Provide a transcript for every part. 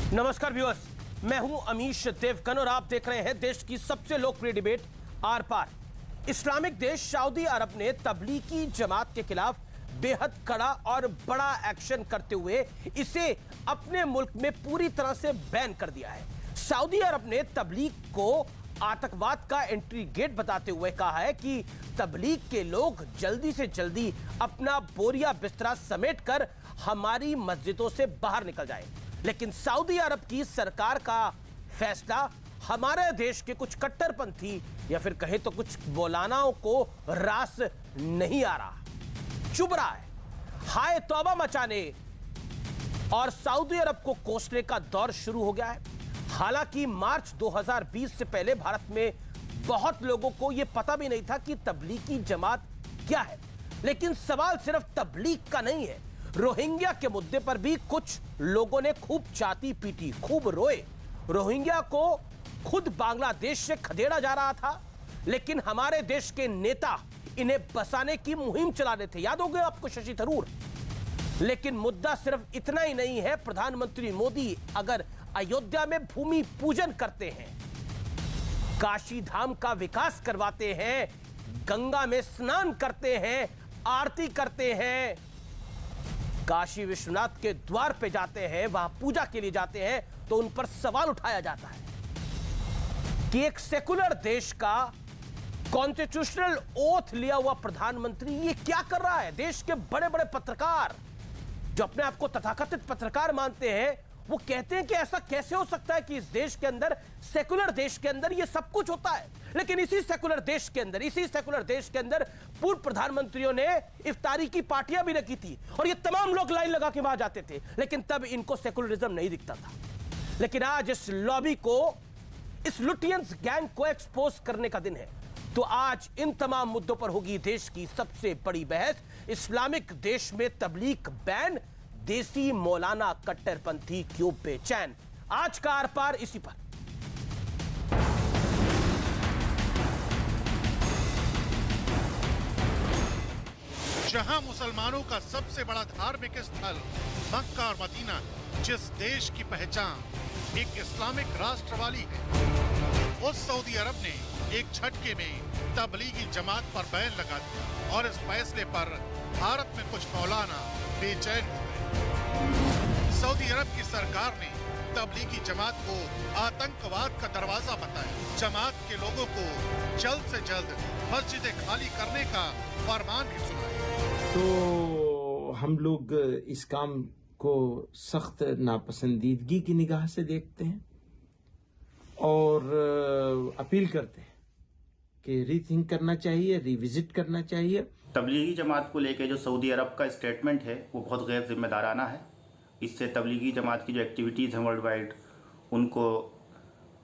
नमस्कार व्यूअर्स, मैं हूं अमीश देवगन और आप देख रहे हैं देश की सबसे लोकप्रिय डिबेट आर पार। इस्लामिक देश सऊदी अरब ने तबलीगी जमात के खिलाफ बेहद कड़ा और बड़ा एक्शन करते हुए इसे अपने मुल्क में पूरी तरह से बैन कर दिया है। सऊदी अरब ने तबलीग को आतंकवाद का एंट्री गेट बताते हुए कहा है कि तबलीग के लोग जल्दी से जल्दी अपना बोरिया बिस्तरा समेटकर हमारी मस्जिदों से बाहर निकल जाए। लेकिन सऊदी अरब की सरकार का फैसला हमारे देश के कुछ कट्टरपंथी या फिर कहे तो कुछ मौलानाओं को रास नहीं आ रहा, चुभ रहा है। हाय तौबा मचाने और सऊदी अरब को कोसने का दौर शुरू हो गया है। हालांकि मार्च 2020 से पहले भारत में बहुत लोगों को यह पता भी नहीं था कि तबलीगी जमात क्या है। लेकिन सवाल सिर्फ तबलीग का नहीं है, रोहिंग्या के मुद्दे पर भी कुछ लोगों ने खूब चाटी पीटी, खूब रोए। रोहिंग्या को खुद बांग्लादेश से खदेड़ा जा रहा था, लेकिन हमारे देश के नेता इन्हें बसाने की मुहिम चला रहे थे। याद होगा आपको शशि थरूर। लेकिन मुद्दा सिर्फ इतना ही नहीं है। प्रधानमंत्री मोदी अगर अयोध्या में भूमि पूजन करते हैं, काशी धाम का विकास करवाते हैं, गंगा में स्नान करते हैं, आरती करते हैं, काशी विश्वनाथ के द्वार पे जाते हैं, वहां पूजा के लिए जाते हैं, तो उन पर सवाल उठाया जाता है कि एक सेकुलर देश का कॉन्स्टिट्यूशनल ओथ लिया हुआ प्रधानमंत्री ये क्या कर रहा है। देश के बड़े बड़े पत्रकार जो अपने आप को तथाकथित पत्रकार मानते हैं, वो कहते हैं कि ऐसा कैसे हो सकता है कि इस देश के अंदर, सेकुलर देश के अंदर ये सब कुछ होता है। लेकिन इसी सेकुलर देश के अंदर पूर्व प्रधानमंत्रियों ने इफ्तारी की पार्टियां भी रखी थी और ये तमाम लोग लाइन लगा के वहां जाते थे, लेकिन तब इनको सेकुलरिज्म नहीं दिखता था। लेकिन आज इस लॉबी को, इस लुटियंस गैंग को एक्सपोज करने का दिन है। तो आज इन तमाम मुद्दों पर होगी देश की सबसे बड़ी बहस। इस्लामिक देश में तबलीग बैन, देसी मौलाना कट्टरपंथी क्यों बेचैन। आज का आर पार इसी पर। जहां मुसलमानों का सबसे बड़ा धार्मिक स्थल मक्का और मदीना, जिस देश की पहचान एक इस्लामिक राष्ट्र वाली है, उस सऊदी अरब ने एक झटके में तबलीगी जमात पर बैन लगा दिया और इस फैसले पर भारत में कुछ मौलाना बेचैन हो गए। सऊदी अरब की सरकार ने तबलीगी जमात को आतंकवाद का दरवाजा बताया। जमात के लोगों को जल्द से जल्द मस्जिदें खाली करने का फरमान भी सुनाया। तो हम लोग इस काम को सख्त नापसंदीदगी की निगाह से देखते हैं और अपील करते हैं कि रीथिंक करना चाहिए, रिविजिट करना चाहिए। तबलीगी जमात को लेकर जो सऊदी अरब का स्टेटमेंट है वो बहुत गैर जिम्मेदाराना है। इससे तबलीगी जमात की जो एक्टिविटीज़ हैं वर्ल्ड वाइड, उनको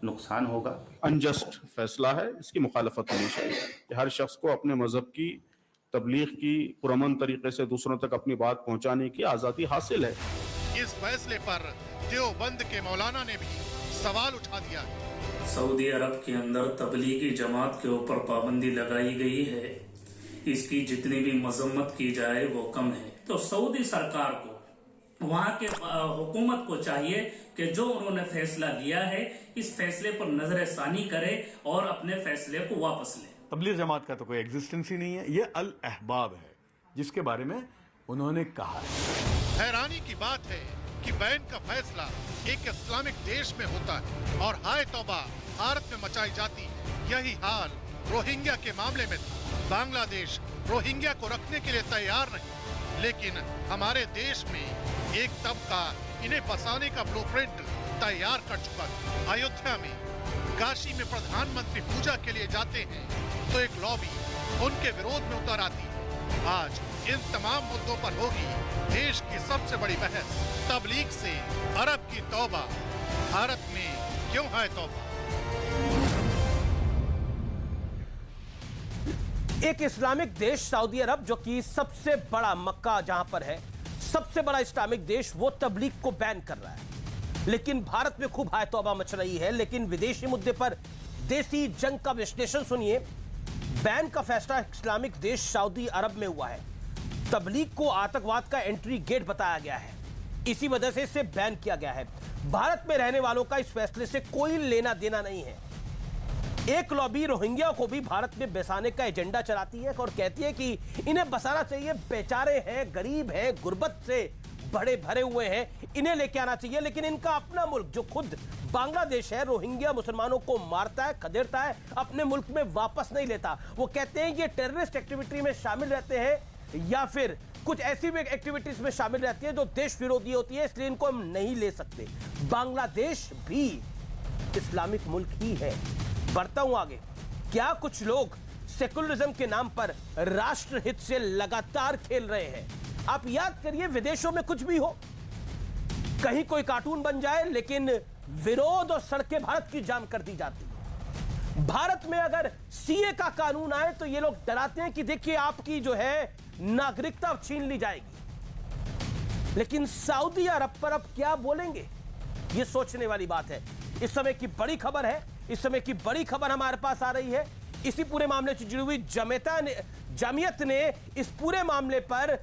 नुकसान होगा। अनजस्ट फैसला है, इसकी मुखालफत होनी चाहिए। हर शख्स को अपने मजहब की तबलीग की पुरअमन तरीके से दूसरों तक अपनी बात पहुंचाने की आज़ादी हासिल है। इस फैसले पर देवबंद के मौलाना ने भी सवाल उठा दिया। सऊदी अरब के अंदर तबलीगी जमात के ऊपर पाबंदी लगाई गई है, इसकी जितनी भी मजम्मत की जाए वो कम है। तो सऊदी सरकार को, वहाँ के हुकूमत को चाहिए कि जो उन्होंने फैसला लिया है, इस फैसले पर नजरसानी करे और अपने फैसले को वापस ले। तबलीग जमात का तो कोई एग्जिस्टेंस ही नहीं है, ये अल अहबाब है जिसके बारे में उन्होंने कहा है। हैरानी की बात है कि बैन का फैसला एक इस्लामिक देश में होता है और हाय तौबा भारत में मचाई जाती है। यही हाल रोहिंग्या के मामले में था। बांग्लादेश रोहिंग्या को रखने के लिए तैयार नहीं, लेकिन हमारे देश में एक तबका इन्हें बसाने का ब्लूप्रिंट तैयार कर चुका है। अयोध्या में, काशी में प्रधानमंत्री पूजा के लिए जाते हैं तो एक लॉबी उनके विरोध में उतर आती है। आज इन तमाम मुद्दों पर होगी देश की सबसे बड़ी बहस। तबलीग से अरब की तौबा, भारत में क्यों है तौबा। एक इस्लामिक देश सऊदी अरब, जो कि सबसे बड़ा मक्का जहां पर है, सबसे बड़ा इस्लामिक देश, वो तबलीग को बैन कर रहा है। लेकिन भारत में खूब हाय तौबा मच रही है। लेकिन विदेशी मुद्दे पर देसी जंग का विश्लेषण सुनिए। बैन का फैसला इस्लामिक देश सऊदी अरब में हुआ है। तबलीग को आतंकवाद का एंट्री गेट बताया गया है, इसी वजह से इसे बैन किया गया है। भारत में रहने वालों का इस फैसले से कोई लेना देना नहीं है। एक लॉबी रोहिंग्या को भी भारत में बसाने का एजेंडा चलाती है और कहती है कि इन्हें बसाना चाहिए, बेचारे हैं, गरीब हैं, गुर्बत से बड़े भरे हुए हैं, इन्हें लेके आना चाहिए। लेकिन इनका अपना मुल्क जो खुद बांग्लादेश है, रोहिंग्या मुसलमानों को मारता है, खदेड़ता है, अपने मुल्क में वापस नहीं लेता। वो कहते हैं ये टेररिस्ट एक्टिविटी में शामिल रहते हैं या फिर कुछ ऐसी भी एक्टिविटीज में शामिल रहती है जो देश विरोधी होती है, इसलिए इनको हम नहीं ले सकते। बांग्लादेश भी इस्लामिक मुल्क ही है। बढ़ता हूं आगे। क्या कुछ लोग सेकुलरिज्म के नाम पर राष्ट्रहित से लगातार खेल रहे हैं? आप याद करिए, विदेशों में कुछ भी हो, कहीं कोई कार्टून बन जाए, लेकिन विरोध और सड़कें भारत की जाम कर दी जाती है। भारत में अगर सीए का कानून आए तो ये लोग डराते हैं कि देखिए आपकी जो है नागरिकता छीन ली जाएगी। लेकिन सऊदी अरब पर अब क्या बोलेंगे, ये सोचने वाली बात है। इस समय की बड़ी खबर है, इस समय की बड़ी खबर हमारे पास आ रही है। इसी पूरे मामले से जुड़ी हुई जमीयत ने इस पूरे मामले पर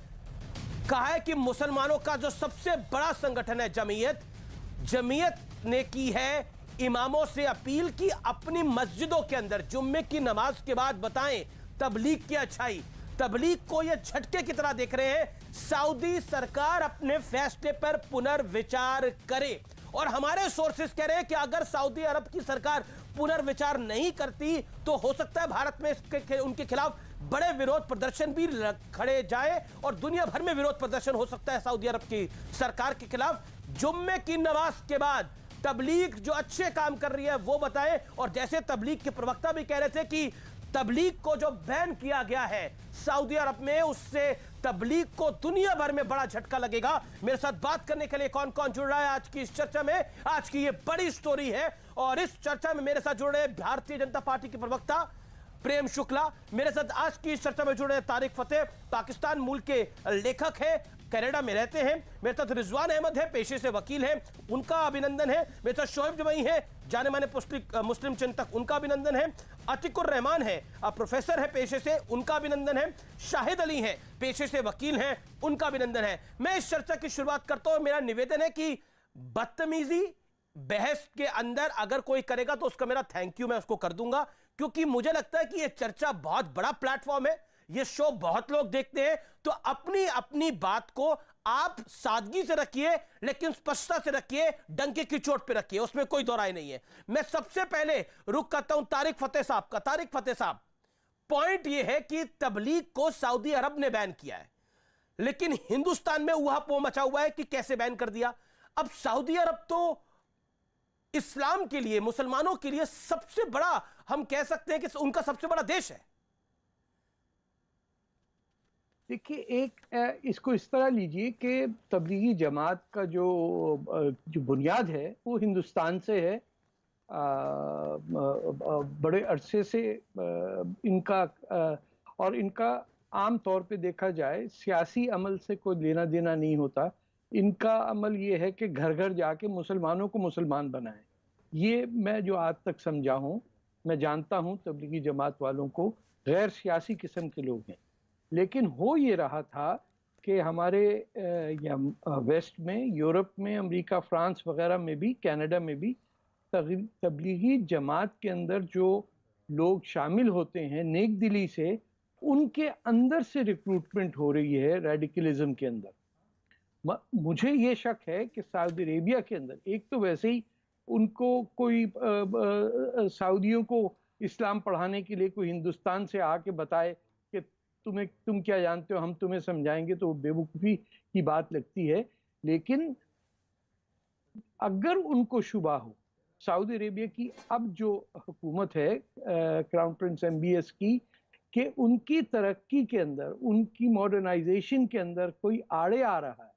कहा है कि मुसलमानों का जो सबसे बड़ा संगठन है जमीयत ने की है इमामों से अपील की अपनी मस्जिदों के अंदर जुम्मे की नमाज के बाद बताएं तबलीग की अच्छाई। तबलीग को यह झटके की तरह देख रहे हैं। सऊदी सरकार अपने फैसले पर पुनर्विचार करे। और हमारे सोर्सेस कह रहे हैं कि अगर सऊदी अरब की सरकार पुनर्विचार नहीं करती तो हो सकता है भारत में उनके खिलाफ बड़े विरोध प्रदर्शन भी खड़े जाए और दुनिया भर में विरोध प्रदर्शन हो सकता है सऊदी अरब की सरकार के खिलाफ। जुम्मे की नमाज के बाद तबलीग जो अच्छे काम कर रही है वो बताएं। और जैसे तबलीग के प्रवक्ता भी कह रहे थे कि तबलीग को जो बैन किया गया है सऊदी अरब में, उससे तबलीग को दुनिया भर में बड़ा झटका लगेगा। मेरे साथ बात करने के लिए कौन कौन जुड़ रहा है आज की इस चर्चा में? आज की ये बड़ी स्टोरी है और इस चर्चा में मेरे साथ जुड़ रहे हैं भारतीय जनता पार्टी के प्रवक्ता प्रेम शुक्ला, मेरे साथ आज की इस चर्चा में जुड़े हैं तारिक फतेह, पाकिस्तान मूल के लेखक हैं, कनाडा में रहते हैं। मेरे साथ रिजवान अहमद है, पेशे से वकील हैं, उनका अभिनंदन है। मेरे साथ शोएब जमई है, जाने माने मुस्लिम चिंतक, उनका अभिनंदन है। अतिकुर रहमान है, प्रोफेसर है पेशे से, उनका अभिनंदन है। शाहिद अली हैं, पेशे से वकील हैं, उनका अभिनंदन है। मैं इस चर्चा की शुरुआत करता हूं। मेरा निवेदन है कि बदतमीजी बहस के अंदर अगर कोई करेगा तो उसका मेरा थैंक यू मैं उसको कर दूंगा, क्योंकि मुझे लगता है कि यह चर्चा बहुत बड़ा प्लेटफॉर्म है, ये शो बहुत लोग देखते हैं। तो अपनी अपनी बात को आप सादगी से रखिए, लेकिन स्पष्टता से रखिए, डंके की चोट पे रखिए, उसमें कोई दो राय नहीं है। मैं सबसे पहले रुक करता हूं तारिक फतेह साहब का। तारिक फतेह साहब, पॉइंट यह है कि तबलीग को सऊदी अरब ने बैन किया है, लेकिन हिंदुस्तान में ऊहापोह मचा हुआ है कि कैसे बैन कर दिया। अब सऊदी अरब तो इस्लाम के लिए, मुसलमानों के लिए सबसे बड़ा, हम कह सकते हैं कि उनका सबसे बड़ा देश है। देखिए, एक इसको इस तरह लीजिए कि तबलीगी जमात का जो बुनियाद है वो हिंदुस्तान से है। बड़े अरसे से इनका और इनका आम तौर पे देखा जाए सियासी अमल से कोई लेना देना नहीं होता। इनका अमल ये है कि घर घर जाके मुसलमानों को मुसलमान बनाएं। ये मैं जो आज तक समझा हूँ, मैं जानता हूँ तबलीगी जमात वालों को गैर सियासी किस्म के लोग हैं, लेकिन हो ये रहा था कि हमारे वेस्ट में, यूरोप में, अमेरिका, फ्रांस वगैरह में भी, कनाडा में भी तबलीगी जमात के अंदर जो लोग शामिल होते हैं नेक दिली से, उनके अंदर से रिक्रूटमेंट हो रही है रेडिकलिज्म के अंदर। मुझे ये शक है कि सऊदी अरेबिया के अंदर एक तो वैसे ही उनको कोई सऊदियों को इस्लाम पढ़ाने के लिए कोई हिंदुस्तान से आके बताए कि तुम क्या जानते हो, हम तुम्हें समझाएंगे, तो बेवकूफ़ी की बात लगती है। लेकिन अगर उनको शुबा हो सऊदी अरेबिया की अब जो हुकूमत है क्राउन प्रिंस MBS की, कि उनकी तरक्की के अंदर, उनकी मॉडर्नाइजेशन के अंदर कोई आड़े आ रहा है,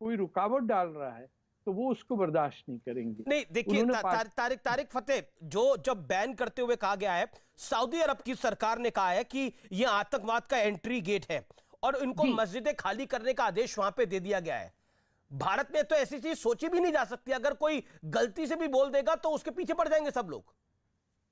कोई रुकावट डाल रहा है, तो वो उसको बर्दाश्त नहीं करेंगे। नहीं, देखिए तारिक फतेह, जो जब बैन करते हुए कहा गया है, सऊदी अरब की सरकार ने कहा है कि ये आतंकवाद का एंट्री गेट है और इनको मस्जिदें खाली करने का आदेश वहां पे दे दिया गया है। भारत में तो ऐसी चीज सोची भी नहीं जा सकती, अगर कोई गलती से भी बोल देगा तो उसके पीछे पड़ जाएंगे सब लोग।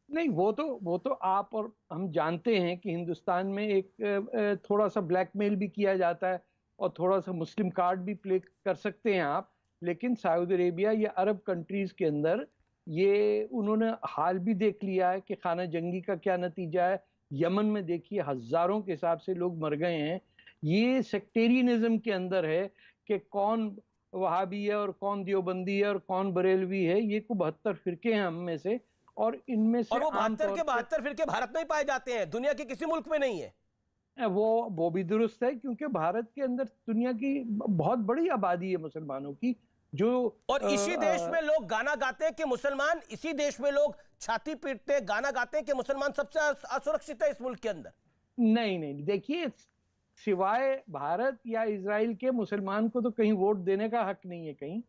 नहीं, वो तो आप और हम जानते हैं कि हिंदुस्तान में एक थोड़ा सा ब्लैकमेल भी किया जाता है और थोड़ा सा मुस्लिम कार्ड भी प्ले कर सकते हैं आप, लेकिन सऊदी अरेबिया या अरब कंट्रीज के अंदर ये उन्होंने हाल भी देख लिया है कि खाना जंगी का क्या नतीजा है। यमन में देखिए हजारों के हिसाब से लोग मर गए हैं। ये सेक्टेरियनिज्म के अंदर है कि कौन वहाबी है और कौन देवबंदी है और कौन बरेलवी है। ये को 72 फिरके हैं हम में से, और इनमें से और वो 72 के 72 फिरके भारत में ही पाए जाते हैं, दुनिया के किसी मुल्क में नहीं है। वो भी दुरुस्त है, क्योंकि भारत के अंदर दुनिया की बहुत बड़ी आबादी है मुसलमानों की, जो और इसी देश में लोग गाना गाते हैं कि मुसलमान, इसी देश में लोग छाती पीटते हैं, गाना गाते हैं कि मुसलमान सबसे असुरक्षित है इस मुल्क के अंदर। नहीं, देखिए, सिवाय भारत या इजराइल के मुसलमान को तो कहीं वोट देने का हक नहीं है कहीं।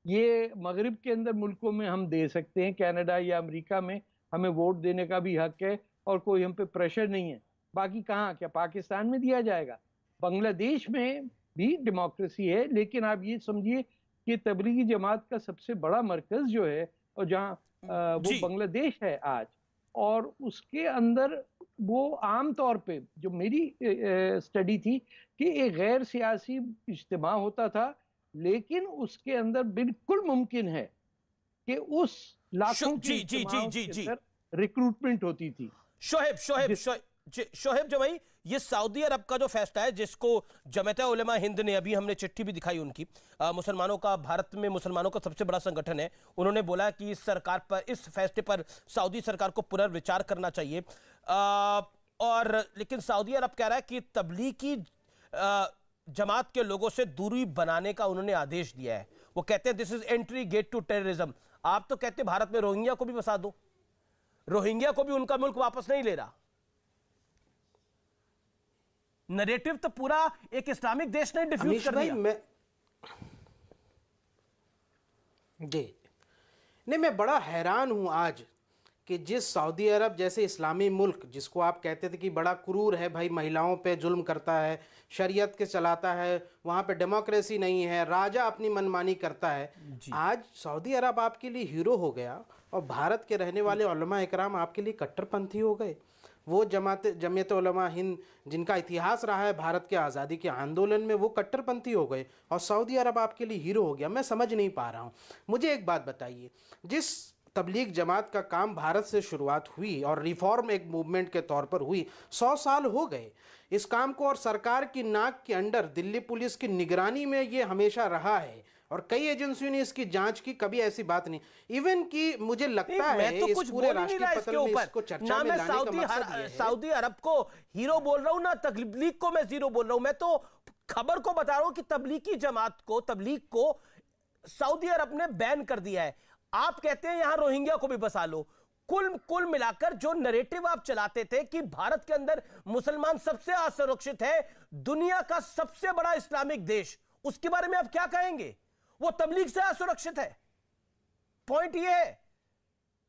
ये मगरिब के अंदर मुल्कों में हम दे सकते हैं, कनाडा या अमेरिका में हमें वोट देने का भी हक है और कोई हम पे प्रेशर नहीं है। बाकी कहाँ, क्या पाकिस्तान में दिया जाएगा? बांग्लादेश में भी डेमोक्रेसी है, लेकिन आप ये समझिए कि तबलीगी जमात का सबसे बड़ा मरकज जो है और जहाँ वो बांग्लादेश है आज, और उसके अंदर वो आम तौर पे जो मेरी स्टडी थी कि एक गैर सियासी इज्तिमा होता था, लेकिन उसके अंदर बिल्कुल मुमकिन है कि उस लाखों की रिक्रूटमेंट होती थी। शोहेब जमाई, ये सऊदी अरब का जो फैसला है, जिसको जमात उलमा हिंद ने, अभी हमने चिट्ठी भी दिखाई उनकी, मुसलमानों का, भारत में मुसलमानों का सबसे बड़ा संगठन है, उन्होंने बोला कि इस सरकार पर, इस फैसले पर सऊदी सरकार को पुनर्विचार करना चाहिए। और लेकिन सऊदी अरब कह रहा है कि तबलीगी जमात के लोगों से दूरी बनाने का उन्होंने आदेश दिया है। वो कहते हैं this is entry gate to terrorism. आप तो कहते हैं भारत में रोहिंग्या को भी बसा दो, रोहिंग्या को भी उनका मुल्क वापस नहीं ले रहा। नरेटिव तो पूरा एक इस्लामिक देश ने डिफ्यूज कर दिया। मैं बड़ा हैरान हूं आज कि जिस सऊदी अरब जैसे इस्लामी मुल्क, जिसको आप कहते थे कि बड़ा क्रूर है भाई, महिलाओं पे जुल्म करता है, शरीयत के चलाता है, वहाँ पे डेमोक्रेसी नहीं है, राजा अपनी मनमानी करता है, आज सऊदी अरब आपके लिए हीरो हो गया और भारत के रहने वाले उलमा इकराम आपके लिए कट्टरपंथी हो गए। वो जमीयत उलमा हिंद जिनका इतिहास रहा है भारत के आज़ादी के आंदोलन में, वो कट्टरपंथी हो गए और सऊदी अरब आपके लिए हीरो हो गया। मैं समझ नहीं पा रहा हूँ। मुझे एक बात बताइए, जिस तबलीग जमात का काम भारत से शुरुआत हुई और रिफॉर्म एक मूवमेंट के तौर पर हुई, 100 साल हो गए इस काम को, और सरकार की नाक के अंडर दिल्ली पुलिस की निगरानी में ये हमेशा रहा है और कई एजेंसियों ने इसकी जांच की, कभी ऐसी बात नहीं। इवन कि मुझे लगता है तो इस पूरे राष्ट्रीय पटल में इसको चर्चा में लाने का मकसद ये है। सऊदी अरब को हीरो बोल रहा हूं ना, तबलीग को मैं जीरो बोल रहा हूं। मैं तो खबर को बता रहा हूं कि तबलीगी जमात को, तबलीग को सऊदी अरब ने बैन कर दिया है। आप कहते हैं यहां रोहिंग्या को भी बसा लो। कुल मिलाकर जो नैरेटिव आप चलाते थे कि भारत के अंदर मुसलमान सबसे असुरक्षित है, दुनिया का सबसे बड़ा इस्लामिक देश, उसके बारे में आप क्या कहेंगे? वो तबलीग से असुरक्षित है। पॉइंट ये है,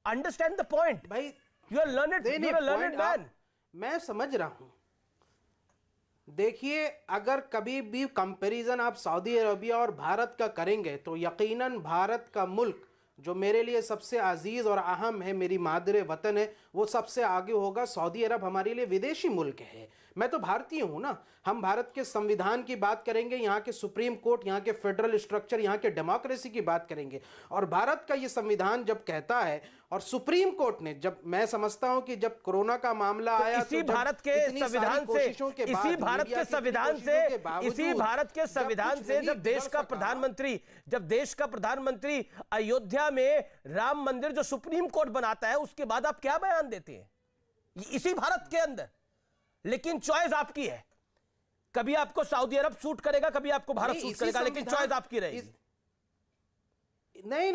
अंडरस्टैंड द पॉइंट भाई। You are learned man. मैं समझ रहा हूं। देखिए, अगर कभी भी कंपैरिजन आप सऊदी अरबिया और भारत का करेंगे तो यकीनन भारत का मुल्क, जो मेरे लिए सबसे अजीज और अहम है, मेरी मादरे वतन है, वो सबसे आगे होगा। सऊदी अरब हमारे लिए विदेशी मुल्क है। मैं तो भारतीय हूं ना। हम भारत के संविधान की बात करेंगे, यहाँ के सुप्रीम कोर्ट, यहाँ के फेडरल स्ट्रक्चर, यहाँ के डेमोक्रेसी की बात करेंगे। और भारत का ये संविधान जब कहता है, और सुप्रीम कोर्ट ने, जब मैं समझता हूं कि जब कोरोना का मामला आया, इसी भारत के संविधान से, इसी भारत के संविधान से, इसी भारत के संविधान से जब देश का प्रधानमंत्री अयोध्या में राम मंदिर जो सुप्रीम कोर्ट बनाता है, उसके बाद आप क्या बयान देते हैं? इसी भारत के अंदर। लेकिन चॉइस आपकी है, कभी आपको सऊदी अरब सूट करेगा, कभी आपको भारत सूट करेगा, लेकिन चॉइस आपकी रहेगी। नहीं,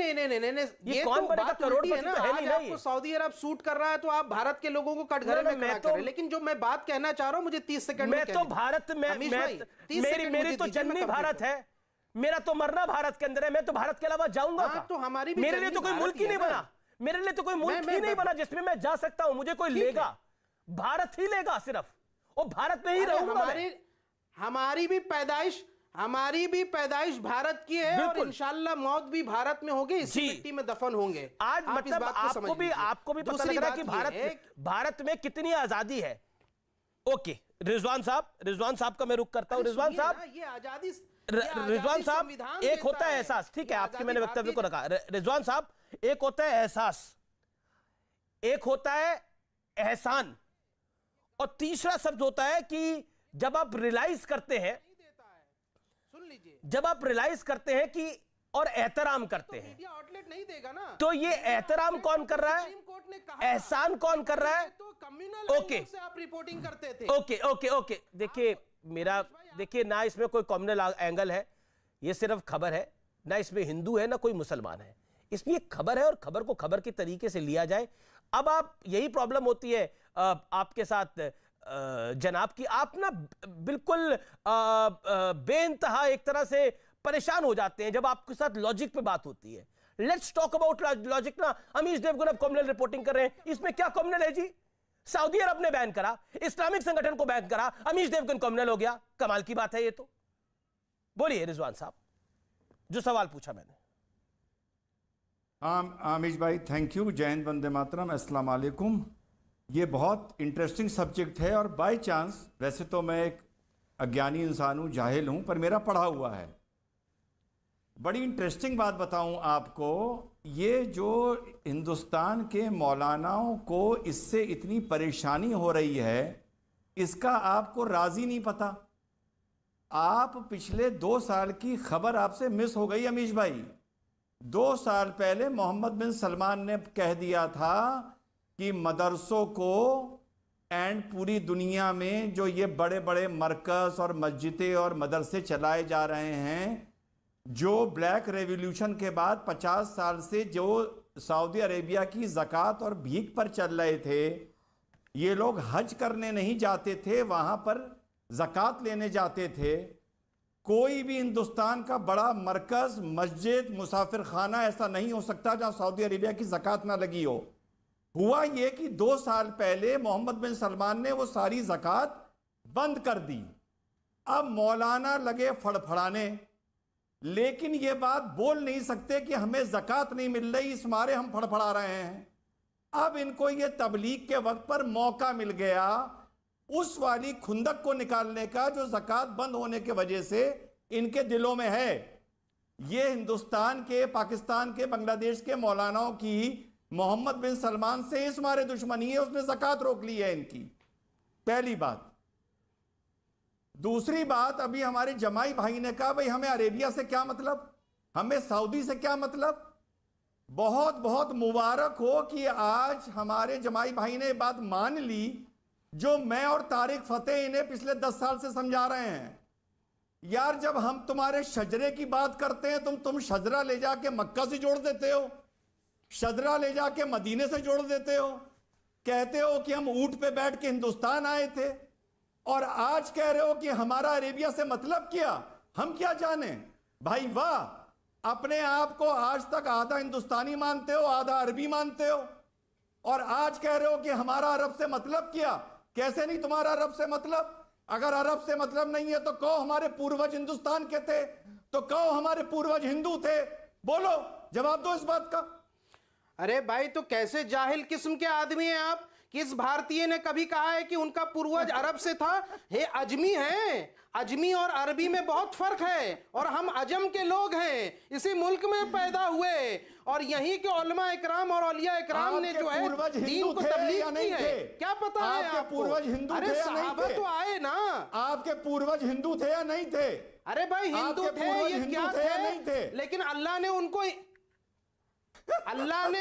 ये कौन तो बात करोड़पति है ना। आज आपको सऊदी अरब सूट कर रहा है तो आप भारत के लोगों को कटघरे में खड़ा करें। लेकिन जो मैं बात कहना चाह रहा हूं, मुझे 30 सेकंड में तो भारत में, मेरी तो जन्मी भारत है, मेरा तो मरना भारत के अंदर है। मैं तो भारत के अलावा जाऊंगा कहां? तो हमारी भी मेरे लिए तो कोई मुल्क ही नहीं बना, मेरे लिए तो कोई मुल्क ही नहीं बना जिसमें मैं जा सकता हूं। मुझे कोई लेगा, भारत ही लेगा सिर्फ, और भारत में ही रहूंगा। हमारी भी पैदाइश भारत की है और इंशाल्लाह मौत भी भारत में होगी, इसी मिट्टी में दफन होंगे। आज मतलब आपको भी पता लग रहा है कि भारत में कितनी आजादी है। ओके, रिजवान साहब का मैं रुख करता हूं। रिजवान साहब, ये आजादी रिजवान साहब, एक होता है एहसास, ठीक है, आपके मैंने वक्तव्य को रखा। रिजवान साहब, एक होता है एहसास, एक होता है एहसान, और तीसरा शब्द होता है कि जब आप रियलाइज करते हैं, सुन लीजिए, जब आप रियलाइज करते हैं कि और एहतराम करते हैं, मीडिया आउटलेट नहीं देगा ना। तो ये एहतराम कौन कर रहा है, सुप्रीम कोर्ट ने कहा, एहसान कौन कर रहा है? तो कम्युनल एंगल से आप रिपोर्टिंग करते थे। ओके ओके ओके, देखिए मेरा, देखिए ना इसमें कोई कम्युनल एंगल है, ये सिर्फ खबर है, ना इसमें हिंदू है ना कोई मुसलमान है, इसमें एक खबर है और खबर को खबर के तरीके से लिया जाए। अब आप, यही प्रॉब्लम होती है आपके साथ जनाब की, आप ना बिल्कुल बेइंतहा एक तरह से परेशान हो जाते हैं जब आपके साथ लॉजिक पे बात होती है। लेट्स टॉक अबाउट लॉजिक ना। अमीश देवगन अब कम्युनल रिपोर्टिंग कर रहे हैं, इसमें क्या कम्युनल है जी? सऊदी अरब ने बैन करा, इस्लामिक संगठन को बैन करा, अमीश देवगन कम्युनल हो गया, कमाल की बात है ये तो। बोलिए रिजवान साहब, जो सवाल पूछा मैंने। आमिश भाई, थैंक यू। जय हिंद, वंदे मातरम, अस्सलाम वालेकुम। ये बहुत इंटरेस्टिंग सब्जेक्ट है और बाय चांस, वैसे तो मैं एक अज्ञानी इंसान हूँ, जाहिल हूँ, पर मेरा पढ़ा हुआ है। बड़ी इंटरेस्टिंग बात बताऊं आपको, ये जो हिंदुस्तान के मौलानाओं को इससे इतनी परेशानी हो रही है, इसका आपको राजी नहीं पता। आप पिछले 2 साल की खबर आपसे मिस हो गई अमीश भाई। 2 साल पहले मोहम्मद बिन सलमान ने कह दिया था कि मदरसों को एंड पूरी दुनिया में जो ये बड़े बड़े मरकज़ और मस्जिदें और मदरसे चलाए जा रहे हैं, जो ब्लैक रेवोल्यूशन के बाद 50 साल से जो सऊदी अरेबिया की ज़कात और भीख पर चल रहे थे, ये लोग हज करने नहीं जाते थे, वहाँ पर ज़कात लेने जाते थे। कोई भी हिंदुस्तान का बड़ा मरकज़, मस्जिद, मुसाफिर खाना ऐसा नहीं हो सकता जहाँ सऊदी अरेबिया की ज़कात ना लगी हो। हुआ ये कि 2 साल पहले मोहम्मद बिन सलमान ने वो सारी ज़कात बंद कर दी। अब मौलाना लगे फड़फड़ाने, लेकिन ये बात बोल नहीं सकते कि हमें ज़कात नहीं मिल रही, इस मारे हम फड़फड़ा रहे हैं। अब इनको ये तबलीग के वक्त पर मौका मिल गया उस वाली खुंदक को निकालने का जो ज़कात बंद होने के वजह से इनके दिलों में है। ये हिंदुस्तान के, पाकिस्तान के, बांग्लादेश के मौलानाओं की मोहम्मद बिन सलमान से इस मारे दुश्मनी है, उसने ज़कात रोक ली है इनकी। पहली बात। दूसरी बात, अभी हमारे जमाई भाई ने कहा भाई हमें अरेबिया से क्या मतलब, हमें सऊदी से क्या मतलब। बहुत बहुत मुबारक हो कि आज हमारे जमाई भाई ने बात मान ली जो मैं और तारिक फतेह इन्हें पिछले 10 साल से समझा रहे हैं। यार, जब हम तुम्हारे शजरे की बात करते हैं, तुम शजरा ले जाके मक्का से जोड़ देते हो, शजरा ले जाके मदीने से जोड़ देते हो, कहते हो कि हम ऊंट पे बैठ के हिंदुस्तान आए थे, और आज कह रहे हो कि हमारा अरेबिया से मतलब क्या। हम क्या जाने भाई, वाह। अपने आप को आज तक आधा हिंदुस्तानी मानते हो, आधा अरबी मानते हो, और आज कह रहे हो कि हमारा अरब से मतलब क्या। कैसे नहीं तुम्हारा अरब से मतलब? अगर अरब से मतलब नहीं है तो कहो हमारे पूर्वज हिंदुस्तान के थे, तो कहो हमारे पूर्वज हिंदू थे। बोलो, जवाब दो इस बात का। अरे भाई, तो कैसे जाहिल किस्म के आदमी हैं आप। किस भारतीय ने कभी कहा है कि उनका पूर्वज अरब से था? हे अजमी हैं। अजमी और अरबी में बहुत फर्क है, और हम अजम के लोग हैं, इसी मुल्क में पैदा हुए, और यहीं के उलमा इकराम और औलिया इकराम ने जो है दीन को तबलीग की है। क्या पता है आपको? पूर्वज हिंदू थे या नहीं थे? तो आए ना। आपके पूर्वज हिंदू थे या नहीं थे? अरे भाई, हिंदू थे, ये क्या थे? लेकिन अल्लाह ने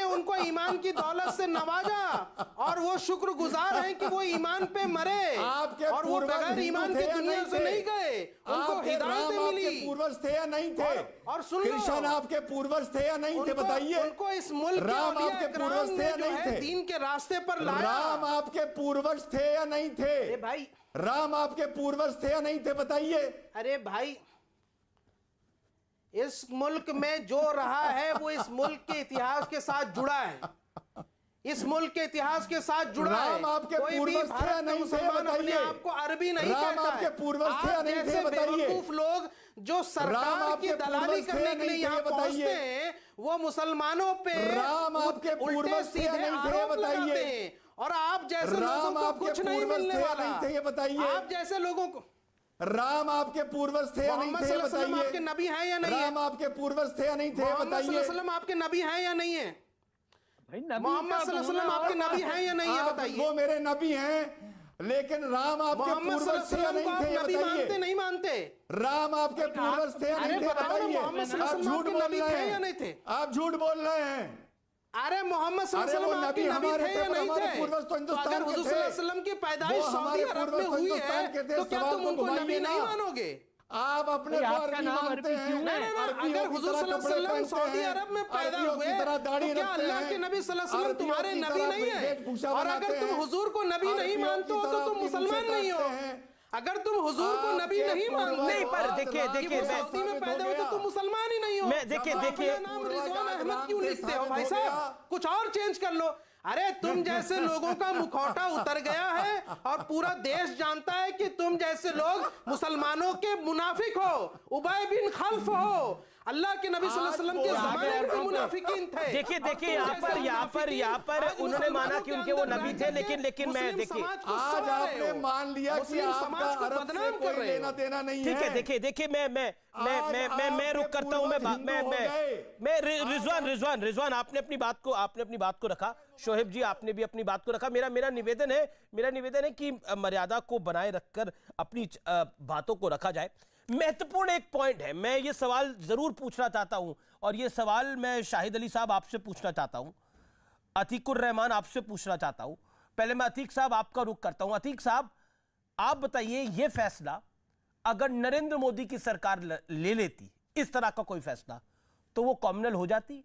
उनको ईमान की दौलत से नवाजा, और वो शुक्रगुजार हैं कि वो ईमान पे मरे, और वो बगैर ईमान की दुनिया से नहीं गए, उनको हिदायत मिली। पूर्वज थे या नहीं थे? और सुन लो, कृष्ण आपके पूर्वज थे या नहीं थे? बताइए। उनको इस मुल्क राम आपके पूर्वज थे या नहीं थे? दीन के रास्ते पर लाया। राम आपके पूर्वज थे या नहीं थे? भाई, राम आपके पूर्वज थे या नहीं थे? बताइए। अरे भाई, इस मुल्क में जो रहा है वो इस मुल्क के इतिहास के साथ जुड़ा है, इस मुल्क के इतिहास के साथ जुड़ा है। राम आपके पूर्वज थे या नहीं थे? बताइए। आपको अरबी नहीं कहता है। राम आपके पूर्वज थे या नहीं थे? बताइए। बेवकूफ लोग जो सरकार की दलाली करने के लिए यहाँ पहुंचते हैं, वो मुसलमानों पे राम आपके पूर्वज थे या नहीं थे? बताइए। और आप जैसे लोगों को कुछ नहीं मिलने वाला। ये बताइए। आप जैसे लोगों को राम आपके पूर्वज थे या नहीं मोहम्मद थे? सल्लल्लाहु अलैहि वसल्लम बताइए। आपके नबी हैं या नहीं है? राम आपके पूर्वज थे या नहीं थे? मोहम्मद सल्लल्लाहु अलैहि बताइए। वसल्लम आपके नबी हैं या नहीं है? भाई नबी मोहम्मद का सल्लल्लाहु अलैहि वसल्लम होना आपके और नबी हैं या नहीं है? बताइए। वो मेरे नबी हैं, लेकिन राम आपके मोहम्मद पूर्वज थे या सल्लल्लाहु अलैहि नहीं वसल्लम थे? को आप नबी मानते बताइए। नहीं मानते? राम आपके पूर्वज थे या अरे नहीं थे? बताओ ना, बताइए। मोहम्मद सल्लल्लाहु आप अलैहि वसल्लम झूठ आपके बोल नबी रहे थे या हैं। नहीं थे? आप झूठ बोल रहे हैं। अरे मोहम्मद सल्लल्लाहु अरे अलैहि वो वसल्लम आपके नबी नबी हमारे थे या थे, नहीं हमारे थे? पूर्वज तो तो हिंदुस्तान अगर के हुजूर थे। सल्लल्लाहु अलैहि वसल्लम की पैदाइश वो सऊदी हमारे अरब पूर्वज में तो हुई हिंदुस्तान है के थे। तो क्या सवाल तुम को उनको घुमाइए नबी नहीं ना। मानोगे? आप अपने भाई, को आपका अरबी नाम मानते अरबी हैं। क्यों है? अरबियों अगर की हुजूर तरह सल्लल्लाहु कपड़े अलैहि वसल्लम पहनते सऊदी हैं, अरब में पैदा अरबियों हुए की तरह दाढ़ी तो क्या रखते अल्लाह हैं, के नबी सल्लल्लाहु अलैहि वसल्लम अरबियों तुम्हारे की नबी तरह नहीं है? वेशभूषा और बनाते अगर तुम हैं, हुजूर को नबी नहीं अरबियों मानते की हो तो तरह तुम अपनी मुसलमान मूछें नहीं हो। काटते हैं। अगर तुम हुजूर को नबी आपके नहीं पूर्वज मानते नहीं, पर आज देखिए, रात देखिए, को मैं- सऊदी में साबित पैदा हो हुए तो गया। तुम मुसलमान ही नहीं हो। मैं- देखिए, जब देखिए- अपना नाम पूर्वज रिजवान आज अहमद राम क्यों के लिखते हो साबित भाई हो साहब? गया। कुछ और चेंज कर लो। अरे तुम जैसे लोगों का मुखौटा उतर गया है और पूरा देश जानता है कि तुम जैसे लोग मुसलमानों के मुनाफिक हो, उबय बिन खल्फ हो। अल्लाह के नबी सल्लल्लाहु अलैहि वसल्लम के ज़माने में भी मुनाफिकीन थे। देखिए, और तुम यहाँ जैसे पर मुनाफिकीन आज उन्होंने मुसलमानों माना के कि उनके वो अंदर नबी रह थे, करके लेकिन मैं मुस्लिम देखिए, समाज को आज सड़ा रहे आपने हो। मान लिया कि मुस्लिम आपका समाज को अरब से बदनाम कोई कर रहे लेना हो। देना नहीं ठीक है। है। देखिए मैं रुक करता हूं। रिजवान आपने अपनी बात को रखा। शोहेब जी आपने भी अपनी बात को रखा। मेरा निवेदन है कि मर्यादा को बनाए रखकर अपनी बातों को रखा जाए। महत्वपूर्ण एक पॉइंट है, मैं ये सवाल जरूर पूछना चाहता हूं और ये सवाल मैं शाहिद अली साहब आपसे पूछना चाहता हूं, अतीकुर रहमान आपसे पूछना चाहता हूं। पहले मैं अतीक साहब आपका रुख करता हूं। अतीक साहब आप बताइए, यह फैसला अगर नरेंद्र मोदी की सरकार ले लेती, इस तरह का कोई फैसला, तो वो कॉम्युनल हो जाती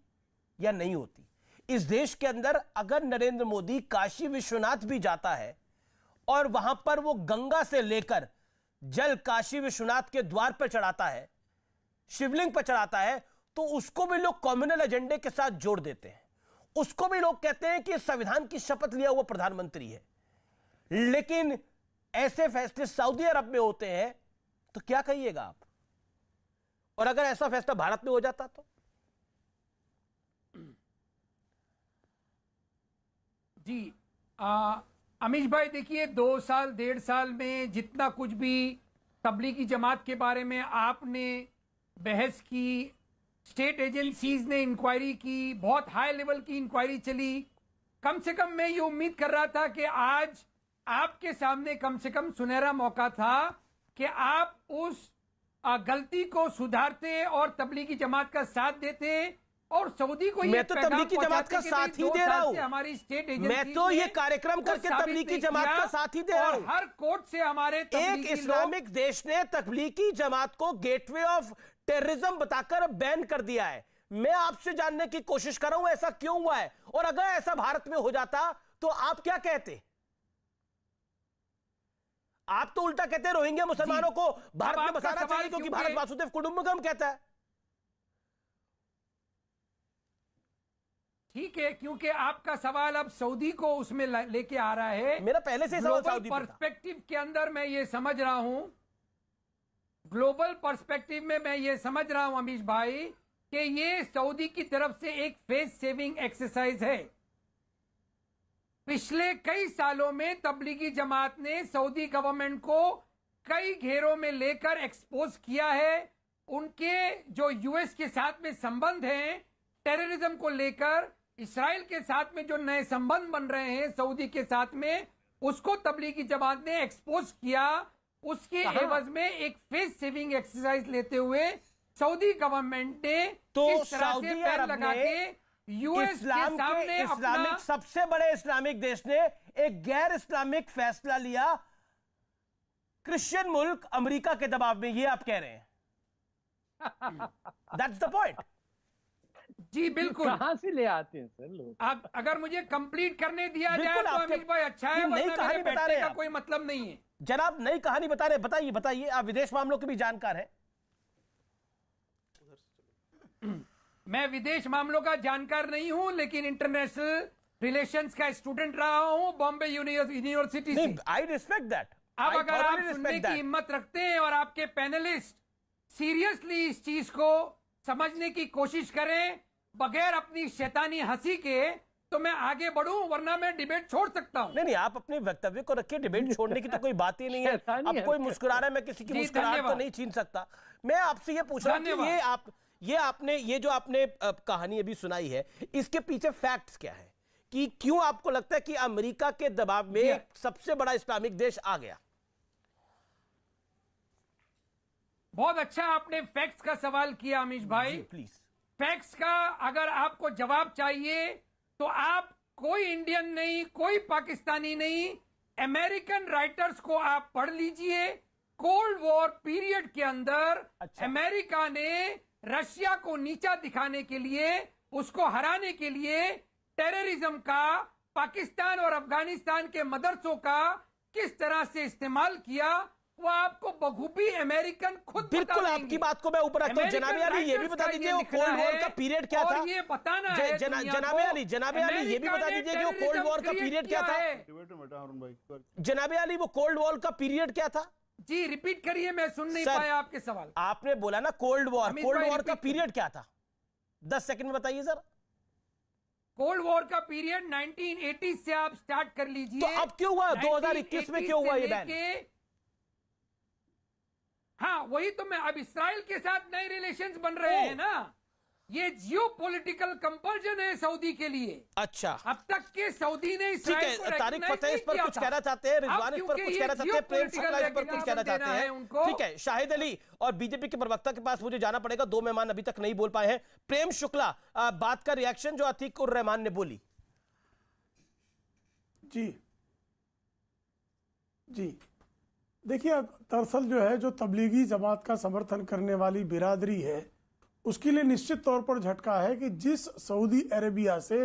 या नहीं होती? इस देश के अंदर अगर नरेंद्र मोदी काशी विश्वनाथ भी जाता है और वहां पर वो गंगा से लेकर जल काशी विश्वनाथ के द्वार पर चढ़ाता है, शिवलिंग पर चढ़ाता है, तो उसको भी लोग कॉम्युनल एजेंडे के साथ जोड़ देते हैं। उसको भी लोग कहते हैं कि संविधान की शपथ लिया हुआ प्रधानमंत्री है। लेकिन ऐसे फैसले सऊदी अरब में होते हैं तो क्या कहिएगा आप? और अगर ऐसा फैसला भारत में हो जाता तो? जी अमीश भाई, देखिए 2 साल 1.5 साल में जितना कुछ भी तबलीगी जमात के बारे में आपने बहस की, स्टेट एजेंसीज ने इंक्वायरी की, बहुत हाई लेवल की इंक्वायरी चली। कम से कम मैं ये उम्मीद कर रहा था कि आज आपके सामने कम से कम सुनहरा मौका था कि आप उस गलती को सुधारते और तबलीगी जमात का साथ देते और सऊदी को मैं तो तबलीगी जमात का साथ ही दे रहा हूं। हमारी स्टेट एजेंसी मैं तो ये कार्यक्रम करके तबलीगी जमात का साथ ही दे रहा हूं। हर कोर्ट से हमारे एक इस्लामिक देश ने तबलीगी जमात को गेटवे ऑफ टेररिज्म बताकर बैन कर दिया है। मैं आपसे जानने की कोशिश कर रहा हूं ऐसा क्यों हुआ है, और अगर ऐसा भारत में हो जाता तो आप क्या कहते? आप तो उल्टा कहते हैं रोहिंग्या मुसलमानों को भारत में बसाना चाहिए क्योंकि भारत वासुदेव कुटुंबकम कहता है। ठीक है, क्योंकि आपका सवाल अब सऊदी को उसमें लेके आ रहा है। मेरा पहले से सवाल सऊदी पे था। पर्सपेक्टिव के अंदर मैं ये समझ रहा हूं, ग्लोबल पर्सपेक्टिव में मैं ये समझ रहा हूं अमीश भाई कि ये सऊदी की तरफ से एक फेस सेविंग एक्सरसाइज है। पिछले कई सालों में तबलीगी जमात ने सऊदी गवर्नमेंट को कई घेरों में लेकर एक्सपोज किया है। उनके जो यूएस के साथ में संबंध हैं टेररिज्म को लेकर, इस्राइल के साथ में जो नए संबंध बन रहे हैं सऊदी के साथ में, उसको तबलीगी जमात ने एक्सपोज किया। उसके एवज में एक फेस सेविंग एक्सरसाइज लेते हुए सऊदी गवर्नमेंट ने तो इस तरह से बैन लगा के यूएस के सामने इस्लामिक सबसे बड़े इस्लामिक देश ने एक गैर इस्लामिक फैसला लिया क्रिश्चियन मुल्क अमेरिका के दबाव में, ये आप कह रहे हैं? That's the point. जी बिल्कुल। कहां से ले आते हैं सर लोग? अगर मुझे कंप्लीट करने दिया जाए तो अमित भाई अच्छा है, नई कहानी बता रहे हैं, कोई मतलब नहीं है। जनाब नई कहानी बता रहे हैं, बताइए आप विदेश मामलों के भी जानकार हैं। मैं विदेश मामलों का जानकार नहीं हूं, लेकिन इंटरनेशनल रिलेशंस का स्टूडेंट रहा हूं बॉम्बे यूनिवर्सिटी से। I respect that. अब अगर आप सुनने की हिम्मत रखते हैं और आपके पैनलिस्ट सीरियसली इस चीज को समझने की कोशिश करें बगैर अपनी शैतानी हंसी के, तो मैं आगे बढ़ूं, वरना मैं डिबेट छोड़ सकता हूं। नहीं, आप अपने वक्तव्य को रखिए, डिबेट छोड़ने की तो कोई बात ही नहीं है। अब कोई मुस्कुरा रहा है, मैं किसी की मुस्कुराहट तो नहीं छीन सकता। मैं आपसे ये पूछ रहा हूं कि ये जो आपने कहानी अभी सुनाई है, इसके पीछे फैक्ट्स क्या है कि क्यों आपको लगता है कि अमेरिका के दबाव में एक सबसे बड़ा इस्लामिक देश आ गया? बहुत अच्छा आपने फैक्ट्स का सवाल किया अमीश भाई। प्लीज, फैक्ट्स का अगर आपको जवाब चाहिए तो आप कोई इंडियन नहीं, कोई पाकिस्तानी नहीं, अमेरिकन राइटर्स को आप पढ़ लीजिए। कोल्ड वॉर पीरियड के अंदर अमेरिका ने रशिया को नीचा दिखाने के लिए, उसको हराने के लिए टेररिज्म का पाकिस्तान और अफगानिस्तान के मदरसों का किस तरह से इस्तेमाल किया, वो आपको बखूबी अमेरिकन खुद बिल्कुल आपकी बात को मैं ऊपर रखता हूं। जनाब अली, ये भी बता दीजिए वो कोल्ड वॉर का पीरियड क्या था? ये बताना है जनाब अली, ये भी बता दीजिए कि वो कोल्ड वॉर का पीरियड क्या था? जनाब अली, वो कोल्ड वॉर का पीरियड क्या था? जी रिपीट करिए, मैं सुन नहीं पाया आपके सवाल। आपने बोला ना कोल्ड वॉर का पीरियड क्या था? 10 सेकंड में बताइए सर। कोल्ड वॉर का पीरियड 1980 से आप स्टार्ट कर लीजिए। तो अब क्यों हुआ 2021 में, क्यों हुआ ये बैन? हाँ वही तो मैं, अब इसराइल के साथ नए रिलेशंस बन रहे हैं ना, ये जियोपॉलिटिकल कंपल्जन है सऊदी के लिए। अच्छा, अब तक के सऊदी ने इसराइल को तारिक फतेह इस पर कुछ कहना चाहते हैं, रिजवान इस पर कुछ कहना चाहते हैं, प्रेम शुक्ला इस पर कुछ कहना चाहते हैं। ठीक है, शाहिद अली और बीजेपी के प्रवक्ता के पास मुझे जाना पड़ेगा। 2 मेहमान अभी तक नहीं बोल पाए हैं। प्रेम शुक्ला, बात का रिएक्शन जो अतीक उर रहमान ने बोली। जी देखिए, दरअसल जो है, जो तबलीगी जमात का समर्थन करने वाली बिरादरी है, उसके लिए निश्चित तौर पर झटका है कि जिस सऊदी अरेबिया से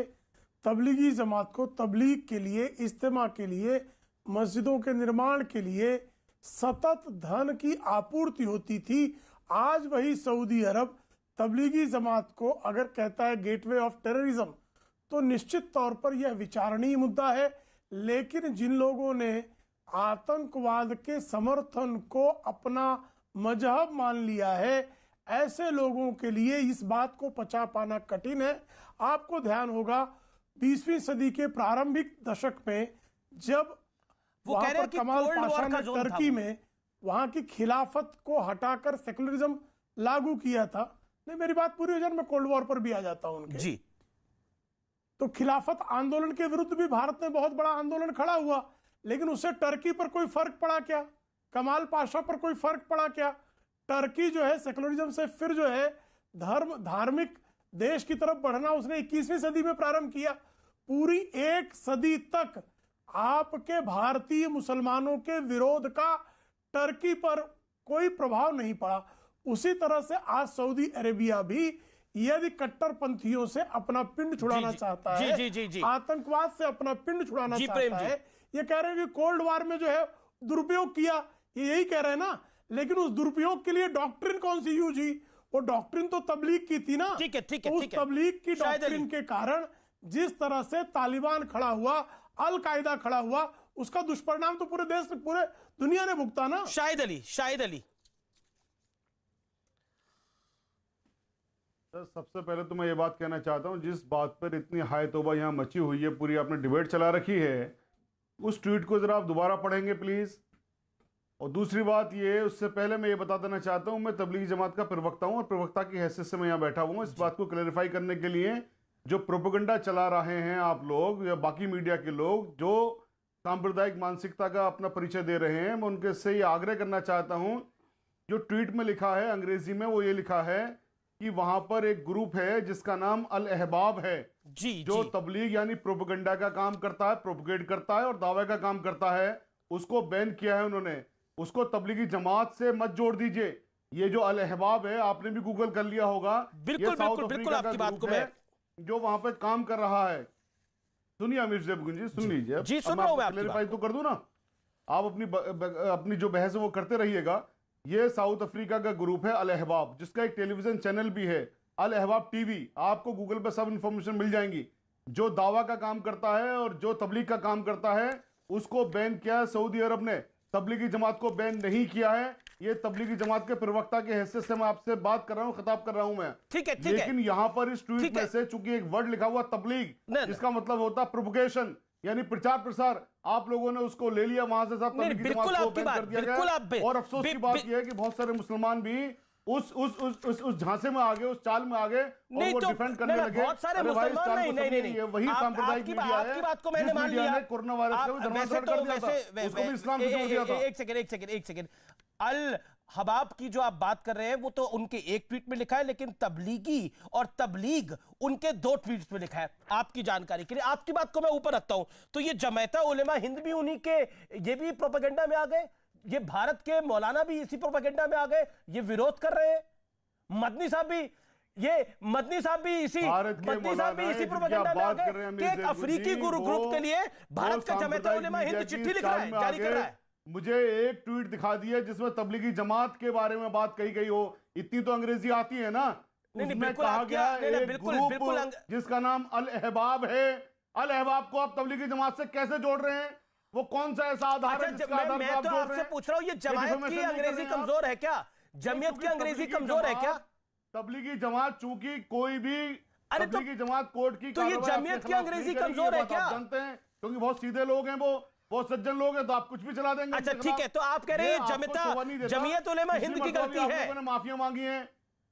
तबलीगी जमात को तबलीग के लिए, इज्तिमा के लिए, मस्जिदों के निर्माण के लिए सतत धन की आपूर्ति होती थी, आज वही सऊदी अरब तबलीगी जमात को अगर कहता है गेटवे ऑफ टेररिज्म, तो निश्चित तौर पर यह विचारणीय मुद्दा है। लेकिन जिन लोगों ने आतंकवाद के समर्थन को अपना मजहब मान लिया है, ऐसे लोगों के लिए इस बात को पचा पाना कठिन है। आपको ध्यान होगा 20वीं सदी के प्रारंभिक दशक में जब वहां पर कमाल पाशा ने टर्की में वहां की खिलाफत को हटाकर सेकुलरिज्म लागू किया था। नहीं, मेरी बात पूरी हो जाए, मैं कोल्ड वॉर पर भी आ जाता हूं उनके जी। तो खिलाफत आंदोलन के विरुद्ध भी भारत में बहुत बड़ा आंदोलन खड़ा हुआ, लेकिन उससे टर्की पर कोई फर्क पड़ा क्या? कमाल पाशा पर कोई फर्क पड़ा क्या? टर्की जो है सेकुलरिज्म से फिर जो है धार्मिक देश की तरफ बढ़ना उसने 21वीं सदी में प्रारंभ किया। पूरी 1 सदी तक आपके भारतीय मुसलमानों के विरोध का टर्की पर कोई प्रभाव नहीं पड़ा। उसी तरह से आज सऊदी अरेबिया भी यदि कट्टरपंथियों से अपना पिंड छुड़ाना चाहता है, आतंकवाद से अपना पिंड छुड़ाना चाहता है, ये कह रहे हैं कि कोल्ड वॉर में जो है दुरुपयोग किया, ये यही कह रहे हैं ना। लेकिन उस दुरुपयोग के लिए डॉक्ट्रिन कौन सी यूज हुई? वो डॉक्ट्रिन तो तबलीग की थी ना। ठीक है, ठीक है, उस तबलीग की डॉक्ट्रिन के कारण जिस तरह से तालिबान खड़ा हुआ, अल कायदा खड़ा हुआ, उसका दुष्परिणाम तो पूरे देश, पूरे दुनिया ने भुगता ना। शाहिद अली सर, सबसे पहले तो मैं ये बात कहना चाहता हूँ, जिस बात पर इतनी हाय तौबा यहाँ मची हुई है, पूरी आपने डिबेट चला रखी है, उस ट्वीट को जरा आप दोबारा पढ़ेंगे प्लीज। और दूसरी बात ये, उससे पहले मैं ये बता देना चाहता हूँ, मैं तबलीगी जमात का प्रवक्ता हूँ और प्रवक्ता की हैसियत से मैं यहाँ बैठा हुआ हूँ इस बात को क्लैरिफाई करने के लिए। जो प्रोपेगेंडा चला रहे हैं आप लोग या बाकी मीडिया के लोग जो सांप्रदायिक मानसिकता का अपना परिचय दे रहे हैं, मैं उनके से ये आग्रह करना चाहता हूँ, जो ट्वीट में लिखा है अंग्रेजी में, वो ये लिखा है कि वहां पर एक ग्रुप है जिसका नाम अल अहबाब है, जो तबलीग यानी प्रोपेगेंडा का काम करता है, प्रोपेगेट करता है और दावे का काम करता है, उसको बैन किया है उन्होंने। उसको तबलीगी जमात से मत जोड़ दीजिए। ये जो अल अहबाब है, आपने भी गूगल कर लिया होगा, बिल्कुल बिल्कुल आपकी बात को मैं, जो वहां पर काम कर रहा है। सुनिए अमीर ज़ैब जी, सुन लीजिए जी, सुन रहा हूं मैं, क्लैरिफाई तो कर दूं ना। आप अपनी जो बहस है वो करते रहिएगा। ये साउथ अफ्रीका का ग्रुप है अल अहबाब, जिसका एक टेलीविजन चैनल भी है, अल अहबाब टीवी। आपको गूगल पर सब इंफॉर्मेशन मिल जाएंगी। जो दावा का काम करता है और जो तबलीग का काम करता है, उसको बैन किया है सऊदी अरब ने। तबलीगी जमात को बैन नहीं किया है। ये तबलीगी जमात के प्रवक्ता के हैसियत से मैं आपसे बात कर रहा हूँ, खिताब कर रहा हूँ मैं। ठीक है, लेकिन यहाँ पर इस ट्वीट में से चूंकि एक वर्ड लिखा हुआ तबलीग, जिसका मतलब होता है प्रोपगेशन, यानी प्रचार प्रसार, आप लोगों ने उसको ले लिया वहां से, साहब तबलीगी जमात को बैन कर दिया गया। और अफसोस की बात यह है कि बहुत सारे मुसलमान भी उस झांसे में आ गए, उस चाल में आ गए और वो डिफेंड करने लगे। बहुत सारे मुसलमान नहीं, वही सांप्रदायिक मीडिया है, आपकी बात को मैंने मान लिया। कोरोना वायरस को धर्मांतरण कर दिया था, उसको भी इस्लाम से जोड़ दिया था। एक सेकंड, अल हबाब की जो आप बात कर रहे हैं वो तो उनके एक ट्वीट में लिखा है, लेकिन तबलीगी और तबलीग उनके 2 ट्वीट्स में लिखा है। आपकी जानकारी के लिए, आपकी बात को मैं ऊपर रखता हूं, तो ये जमायत उलेमा हिंद भी उन्हीं के, ये भी प्रोपेगेंडा में आ गए, ये भारत के मौलाना भी इसी प्रोपेगेंडा में आ गए, ये विरोध कर रहे हैं। मदनी साहब भी इसी प्रोपेगेंडा में आ गए कि एक अफ्रीकी ग्रुप के लिए भारत का जमायत उलेमा हिंद चिट्ठी लिख रहा है, जारी कर रहा है। मुझे एक ट्वीट दिखा दिया जिसमें तबलीगी जमात के बारे में बात कही गई हो। इतनी तो अंग्रेजी आती है ना। उसमें कहा गया एक ग्रुप जिसका नाम अल अहबाब है। अल अहबाब को आप तबलीगी जमात से कैसे जोड़ रहे हैं? वो कौन सा ऐसा आधार है जिसका आधार मैं तो आपसे पूछ रहा हूं, ये जमायत की अंग्रेजी कमजोर है क्या? जमीयत की अंग्रेजी कमजोर है क्या? तबलीगी जमात चूंकि कोई भी तबलीगी जमात कोर्ट की, तो ये जमीयत की अंग्रेजी कमजोर है क्या? जानते हैं, क्योंकि बहुत सीधे लोग हैं, वो सज्जन लोग हैं, तो आप कुछ भी चला देंगे। अच्छा ठीक है, तो आप कह रहे हैं जमीयत उलेमा हिंद की गलती है। आप लोगों ने माफिया मांगी है,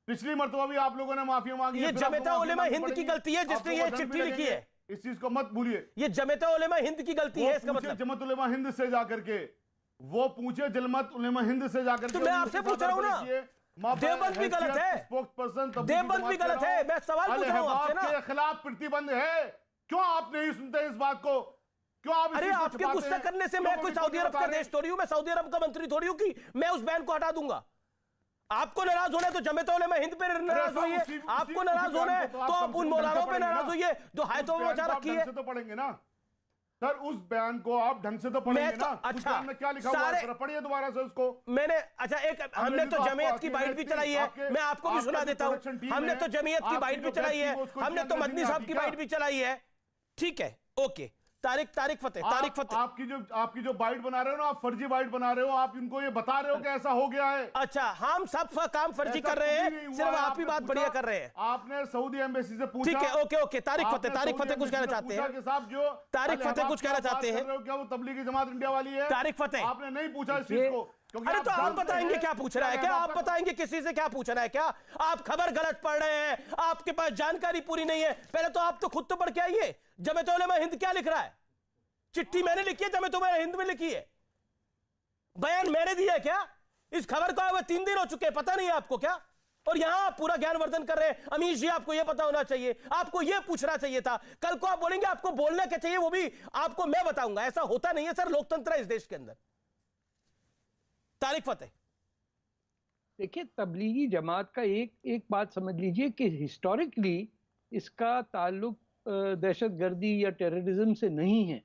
पिछली मरतबा भी आप लोगों ने माफिया मांगी है। ये जमीयत उलेमा हिंद की गलती है जिसने ये चिट्ठी लिखी है। इस चीज को मत भूलिए, ये जमीयत उलेमा हिंद की गलती है। इसका मतलब जमात उलेमा हिंद से जाकर के वो पूछे, जमात उलेमा हिंद से जाकर के। मैं आपसे पूछ रहा हूं ना, देवबंद भी गलत है, देवबंद भी गलत है। मैं सवाल पूछ रहा हूं आपसे ना, के खिलाफ प्रतिबंध है। क्यों आप नहीं सुनते इस बात को? क्यों आप? अरे आपके गुस्सा करने से मैं कोई सऊदी अरब का देश थोड़ी हूं, मैं सऊदी अरब का मंत्री थोड़ी हूं कि मैं उस बैन को हटा दूंगा। आपको नाराज होना है तो जमात उलेमा हिंद पे नाराज होइए, आपको नाराज होना है तो आप उन मौलानाओं पे नाराज होइए जो हायतों में मचा रखी है। तो पढ़ेंगे ना सर, उस बयान को आप ढंग से तो पढ़ेंगे ना। अच्छा, में क्या लिखा हुआ है पढ़िए दोबारा से उसको। मैंने हमने तो जमीयत की बाइट भी चलाई है, मैं आपको भी सुना देता हूं। हमने तो जमीयत की बाइट भी चलाई है, हमने तो मदनी साहब की बाइट भी चलाई है। ठीक है, ओके। तारिक फतेह आपकी जो बाइट बना रहे हो ना, आप फर्जी बाइट बना रहे हो। आप इनको ये बता रहे हो कि ऐसा हो गया है। अच्छा, हम सब काम फर्जी कर रहे हैं, सिर्फ आप ही बात बढ़िया कर रहे हैं। आपने सऊदी एम्बेसी से पूछा। ठीक है, ओके। तारिक फतेह कुछ कहना चाहते हैं? तारिक फतेह कुछ कहना चाहते हैं? क्या वो तबलीगी जमात इंडिया वाली है? तारिक फतेह, आपने नहीं पूछा इस चीज को। अरे तो आप बताएंगे क्या पूछ रहा है क्या? आप बताएंगे किसी से क्या पूछ रहा है क्या? आप खबर गलत पढ़ रहे हैं, आपके पास जानकारी पूरी नहीं है। पहले तो आप तो खुद तो पढ़ के आइए, जमात उलेमा हिंद क्या लिख रहा है। चिट्ठी मैंने लिखी है, जमात उलेमा हिंद में लिखी है, बयान मैंने दिया है क्या? इस खबर को हुए 3 दिन हो चुके हैं, पता नहीं है आपको क्या? और यहां आप पूरा ज्ञानवर्धन कर रहे हैं। अमीश जी, आपको यह पता होना चाहिए, आपको यह पूछना चाहिए था। कल को आप बोलेंगे आपको बोलना क्या चाहिए, वो भी आपको मैं बताऊंगा। ऐसा होता नहीं है सर, लोकतंत्र है इस देश के अंदर। तारिक फतेह, देखिए, तबलीगी जमात का एक बात समझ लीजिए कि हिस्टोरिकली इसका ताल्लुक दहशतगर्दी या टेररिज्म से नहीं है।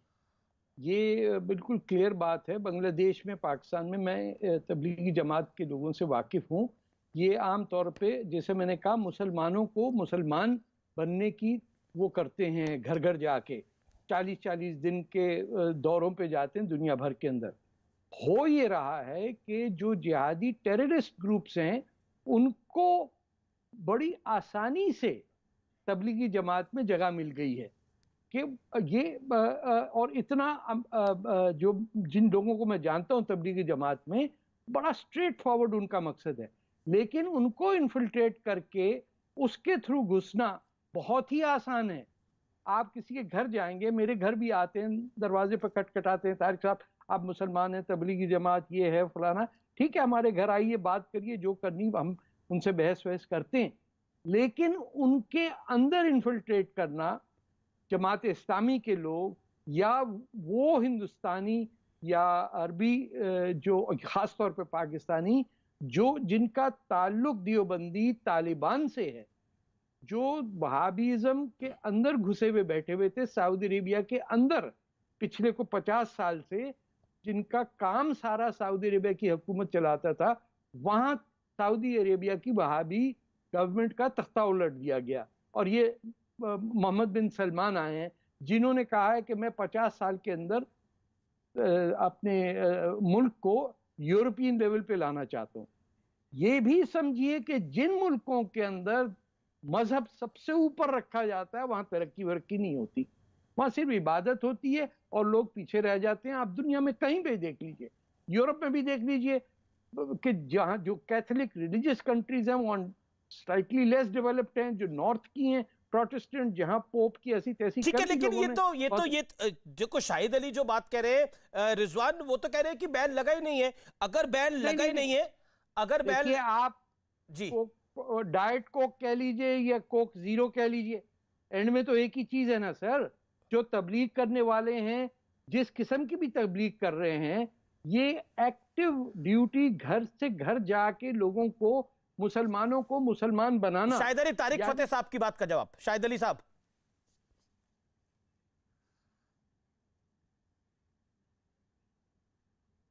ये बिल्कुल क्लियर बात है। बांग्लादेश में, पाकिस्तान में मैं तबलीगी जमात के लोगों से वाकिफ़ हूँ। ये आम तौर पे, जैसे मैंने कहा, मुसलमानों को मुसलमान बनने की वो करते हैं, घर घर जाके 40-40 दिन के दौरों पे जाते हैं दुनिया भर के अंदर। हो ये रहा है कि जो जिहादी टेररिस्ट ग्रुप्स हैं उनको बड़ी आसानी से तबलीगी जमात में जगह मिल गई है कि ये और इतना जो जिन लोगों को मैं जानता हूँ तबलीगी जमात में, बड़ा स्ट्रेट फॉरवर्ड उनका मकसद है, लेकिन उनको इन्फिल्ट्रेट करके उसके थ्रू घुसना बहुत ही आसान है। आप किसी के घर जाएंगे, मेरे घर भी आते हैं, दरवाजे पर खटखटाते हैं, तारिक साहब आप मुसलमान हैं, तबलीगी जमात ये है फलाना, ठीक है हमारे घर आइए, बात करिए, जो करनी हम उनसे बहस वहस करते हैं। लेकिन उनके अंदर इन्फिल्ट्रेट करना जमात इस्लामी के लोग या वो हिंदुस्तानी या अरबी जो ख़ास तौर पे पाकिस्तानी जो जिनका ताल्लुक देवबंदी तालिबान से है, जो वहाबीज़म के अंदर घुसे हुए बैठे हुए थे सऊदी अरेबिया के अंदर पिछले को 50 साल से, जिनका काम सारा सऊदी अरेबिया की हुकूमत चलाता था, वहाँ सऊदी अरेबिया की वहाबी गवर्नमेंट का तख्ता उलट दिया गया। और ये मोहम्मद बिन सलमान आए हैं जिन्होंने कहा है कि मैं 50 साल के अंदर अपने मुल्क को यूरोपियन लेवल पे लाना चाहता हूँ। ये भी समझिए कि जिन मुल्कों के अंदर मजहब सबसे ऊपर रखा जाता है वहां तरक्की वरक्की नहीं होती, वहां सिर्फ इबादत होती है और लोग पीछे रह जाते हैं। आप दुनिया में कहीं भी देख लीजिए, यूरोप में भी देख लीजिए कि जहां जो कैथोलिक रिलीजियस कंट्रीज हैं वो स्लाइटली लेस डेवलप्ड हैं, जो नॉर्थ की हैं प्रोटेस्टेंट, जहां पोप की ऐसी तैसी ठीक है, लेकिन ये देखो शाहिद अली जो बात कह रहे हैं, रिजवान वो तो कह रहे हैं कि बैन लगा ही नहीं है। अगर बैन लगा ही नहीं है, अगर बैन आप जी डाइट कोक कह लीजिए या कोक जीरो कह लीजिए, एंड में तो एक ही चीज है ना सर। जो तबलीग करने वाले हैं, जिस किस्म की भी तबलीग कर रहे हैं, ये एक्टिव ड्यूटी घर से घर जाके लोगों को, मुसलमानों को मुसलमान बनाना। शाहिद अली, तारिक फतेह साहब की बात का जवाब। शाहिद अली साहब,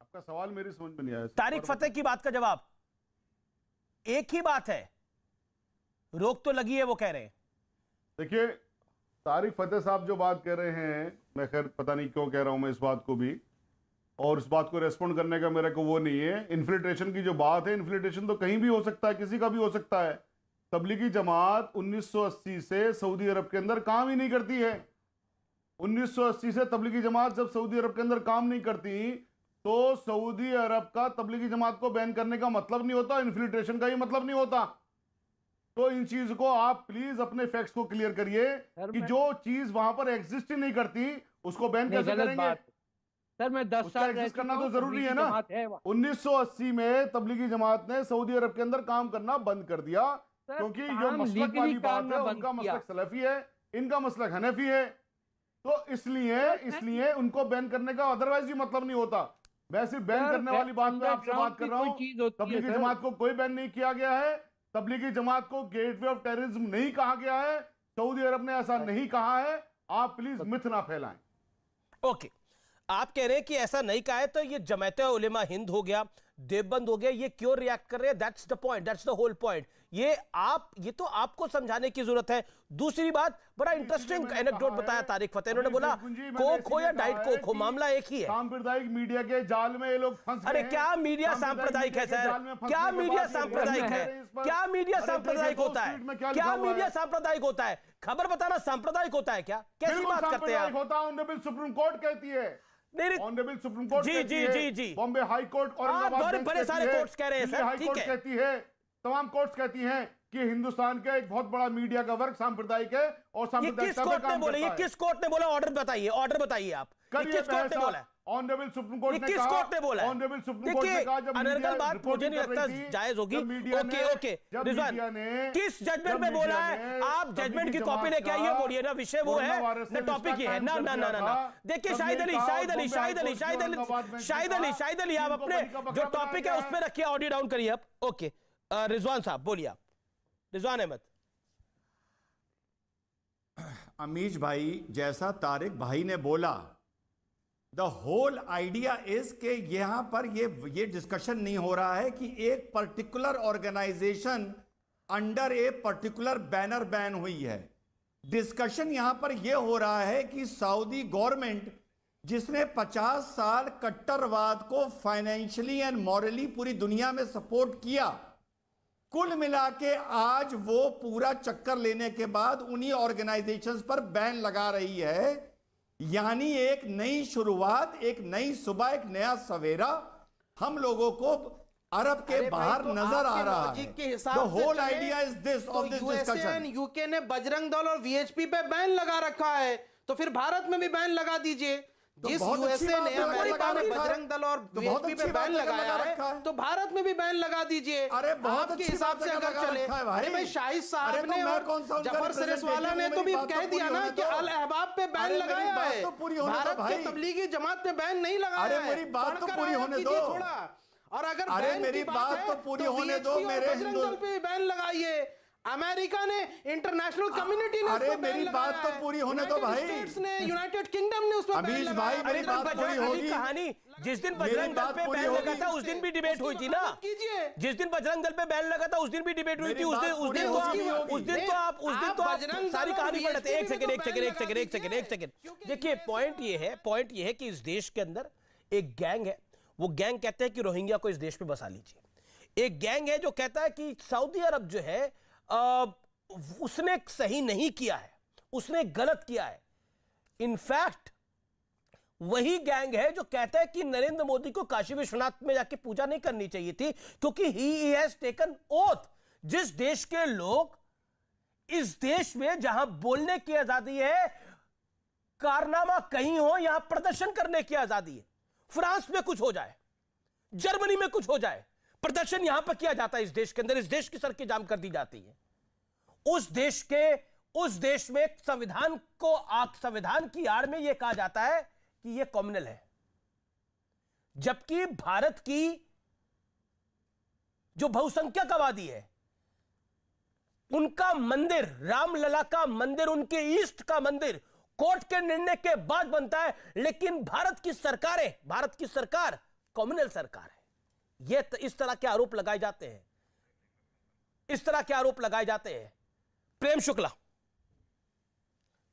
आपका सवाल मेरी समझ में नहीं आया। तारिक फतेह की बात का जवाब। एक ही बात है, रोक तो लगी है वो कह रहे हैं। देखिए, तारिक फतेह साहब जो बात कह रहे हैं, मैं खैर पता नहीं क्यों कह रहा हूं मैं इस बात को भी, और इस बात को रेस्पॉन्ड करने का मेरे को वो नहीं है। इन्फिल्ट्रेशन की जो बात है, इन्फिल्ट्रेशन तो कहीं भी हो सकता है, किसी का भी हो सकता है। तबलीगी जमात 1980 से सऊदी अरब के अंदर काम ही नहीं करती है। 1980 से तबलीगी जमात जब सऊदी अरब के अंदर काम नहीं करती, तो सऊदी अरब का तबलीगी जमात को बैन करने का मतलब नहीं होता, इन्फिल्ट्रेशन का ही मतलब नहीं होता। तो इन चीज को आप प्लीज अपने फैक्ट्स को क्लियर करिए कि जो चीज वहां पर एग्जिस्ट ही नहीं करती उसको बैन कैसे करेंगे। सर मैं 10 साल एग्जिस्ट करना तो जरूरी है ना। 1980 में तबलीगी जमात ने सऊदी अरब के अंदर काम करना बंद कर दिया, क्योंकि जो मसलक वाली बात है, उनका मसलक सलफी है, इनका मसलक हनफी है। तो इसलिए उनको बैन करने का अदरवाइज भी मतलब नहीं होता। मैं सिर्फ बैन करने वाली बात पे आपसे बात कर रहा हूँ। तबलीगी जमात को कोई बैन नहीं किया गया है, तबलीगी जमात को गेटवे ऑफ टेररिज्म नहीं कहा गया है, सऊदी अरब ने ऐसा नहीं कहा है। आप प्लीज मिथ ना फैलाएं। ओके, आप कह रहे हैं कि ऐसा नहीं कहा है, तो ये जमात उलेमा हिंद हो गया, देवबंद हो गया, ये क्यों रिएक्ट कर रहे हैं? That's the point, that's the whole point. ये तो आपको समझाने की जरूरत है। दूसरी बात, बड़ा इंटरेस्टिंग एनेक्डोट बताया तारिक फतेह। उन्होंने बोला कोक हो या डाइट कोक हो, मामला एक ही है। सांप्रदायिक मीडिया के जाल में ये लोग फंस गए। अरे क्या मीडिया सांप्रदायिक है सर? क्या मीडिया सांप्रदायिक है? क्या मीडिया सांप्रदायिक होता है? क्या मीडिया सांप्रदायिक होता है? खबर बताना सांप्रदायिक होता है क्या? कैसी बात करते हैं आप? ऑनरेबल सुप्रीम कोर्ट कहती है, ऑनरेबल सुप्रीम कोर्ट जी बॉम्बे हाई कोर्ट और बड़े सारे कोर्ट्स कह रहे हैं सर, ठीक है, कहती है, तमाम कोर्ट्स कहती हैं कि हिंदुस्तान का एक बहुत बड़ा मीडिया का वर्ग सांप्रदायिक है और सांप्रदायिक किस कोर्ट ने बोला? ये किस कोर्ट ने बोला? ऑर्डर बताइए, ऑर्डर बताइए आप। किस कोर्ट ने बोला? ऑनरेबल सुप्रीम कोर्ट ने किस कहा, कोर्ट ने बोला? ऑनरेबल सुप्रीम कोर्ट ने कहा जब अनर्गल बात मुझे नहीं लगता जायज होगी। ओके रिजवान, किस जजमेंट में बोला है? आप जजमेंट की कॉपी लेके आइए, बोलिए ना, विषय वो है ना, टॉपिक ये है ना। ना ना ना देखिए शाहिद अली, आप अपने जो टॉपिक है उस पर रखिए, ऑडियो डाउन करिए आप। ओके रिजवान साहब बोलिए आप। रिजवान अहमद। अमीश भाई, जैसा तारिक भाई ने बोला, द होल आइडिया इज के यहां पर ये डिस्कशन नहीं हो रहा है कि एक particular organisation under a particular banner ban हुई है। डिस्कशन यहां पर यह हो रहा है कि सऊदी गवर्नमेंट, जिसने 50 साल कट्टरवाद को फाइनेंशियली एंड मॉरली पूरी दुनिया में सपोर्ट किया, कुल मिला के आज वो पूरा चक्कर लेने के बाद उन्हीं ऑर्गेनाइजेशंस पर बैन लगा रही है। यानी एक नई शुरुआत, एक नई सुबह, एक नया सवेरा हम लोगों को अरब के बाहर नजर आ रहा है। The whole idea is this of this discussion. UK ने बजरंग दल और वीएचपी पे बैन लगा रखा है, तो फिर भारत में भी बैन लगा दीजिए। जिस यूएसए ने, अमेरिका ने बजरंग दल और वीएचपी पे बैन लगाया है, तो भारत में भी बैन लगा दीजिए। अरे बहुत आपके हिसाब से अगर चले। अरे भाई शाहिद साहब ने और जफर सरेसवाला ने तो भी कह दिया ना कि अल अहबाब पे बैन लगाया है, भारत के तबलीगी जमात पे बैन नहीं लगाया है। मेरी बात तो पूरी होने दो थोड़ा। और अगर मेरी बात तो पूरी होने दो। मेरे बजरंग दल पे बैन लगाइए, अमेरिका ने, इंटरनेशनल कम्युनिटी ने, अरे मेरी बात तो पूरी होने दो भाई। स्टेट्स ने, यूनाइटेड किंगडम ने उस पर बैन लगाया। मेरी बात पूरी होगी। कहानी जिस दिन बजरंग दल पे बैन लगा था उस दिन भी डिबेट हुई थी ना। जिस दिन बजरंग दल पे बैन लगा था उस दिन भी डिबेट हुई थी। उस दिन तो आप सारी कहानी पढ़ते। एक सेकंड देखिए, पॉइंट ये है कि इस देश के अंदर एक गैंग है, वो गैंग कहते हैं कि रोहिंग्या को इस देश में बसा लीजिए। एक गैंग है जो कहता है कि सऊदी अरब जो है उसने सही नहीं किया है, उसने गलत किया है। इनफैक्ट वही गैंग है जो कहता है कि नरेंद्र मोदी को काशी विश्वनाथ में जाके पूजा नहीं करनी चाहिए थी, क्योंकि ही हैज टेकन ओथ। जिस देश के लोग, इस देश में जहां बोलने की आजादी है, कारनामा कहीं हो, यहां प्रदर्शन करने की आजादी है। फ्रांस में कुछ हो जाए, जर्मनी में कुछ हो जाए, प्रदर्शन यहां पर किया जाता है। इस देश के अंदर इस देश की सड़कें जाम कर दी जाती है। उस देश में संविधान की आड़ में यह कहा जाता है कि यह कम्युनल है, जबकि भारत की जो बहुसंख्यक आबादी है, उनका मंदिर, रामलला का मंदिर, उनके ईष्ट का मंदिर कोर्ट के निर्णय के बाद बनता है। लेकिन भारत की सरकार कम्युनल सरकार है। यह इस तरह के आरोप लगाए जाते हैं। Prem Shukla,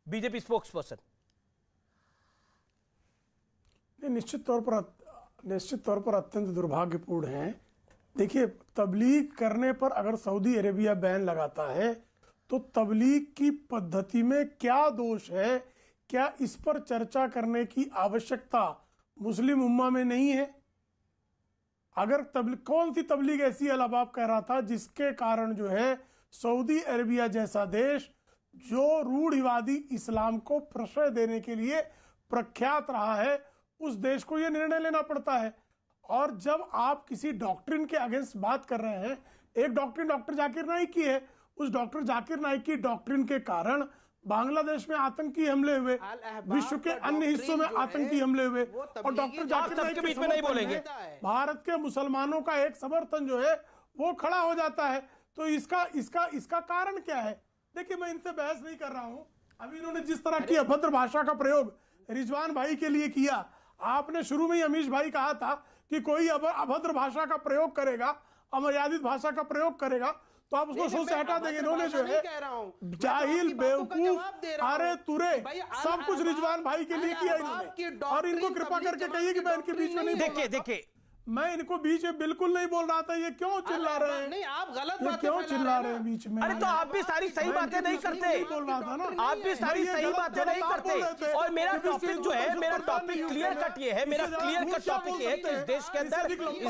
BJP spokesperson. निश्चित तौर पर अत्यंत दुर्भाग्यपूर्ण है। देखिए, तबलीग करने पर अगर सऊदी अरेबिया बैन लगाता है तो तबलीग की पद्धति में क्या दोष है, क्या इस पर चर्चा करने की आवश्यकता मुस्लिम उम्मा में नहीं है? अगर कौन सी तबलीग ऐसी अलबाब कह रहा था जिसके कारण जो है सऊदी अरेबिया जैसा देश, जो रूढ़िवादी इस्लाम को प्रश्रय देने के लिए प्रख्यात रहा है, उस देश को यह निर्णय लेना पड़ता है। और जब आप किसी डॉक्ट्रिन के अगेंस्ट बात कर रहे हैं, एक डॉक्ट्रिन डॉक्टर जाकिर नाइक की है, उस डॉक्टर जाकिर नाइक की डॉक्ट्रिन के कारण बांग्लादेश में आतंकी हमले हुए, विश्व के अन्य हिस्सों में आतंकी हमले हुए, और डॉक्टर जाकिर नाइक के बीच में नहीं बोलेंगे, भारत के मुसलमानों का एक समर्थन जो है वो खड़ा हो जाता है। तो इसका कारण क्या है? देखिए, मैं इनसे बहस नहीं कर रहा हूं। अभी इन्होंने जिस तरह की अभद्र भाषा का प्रयोग रिजवान भाई के लिए किया, आपने शुरू में ही अमीश भाई कहा था कि कोई अभद्र भाषा का प्रयोग करेगा, अमर्यादित भाषा का प्रयोग करेगा तो आप उसको शो से हटा देंगे। इन्होंने जो है जाहिल, बेवकूफ, अरे तुरे, सब कुछ रिजवान भाई के लिए किया इन्होंने। और इनको कृपा करके कहिए कि मैं इनके बीच में नहीं। देखिए, मैं इनको बीच में बिल्कुल नहीं बोल रहा था। ये क्यों चिल्ला रहे हैं? नहीं, आप गलत बातें क्यों चिल्ला रहे हैं बीच में? अरे तो आप भी सारी सही बातें नहीं करते, बोल रहा था ना, आप भी सारी सही बातें नहीं करते। और मेरा टॉपिक जो है, मेरा टॉपिक क्लियर कट ये है, मेरा क्लियर कट टॉपिक है। तो इस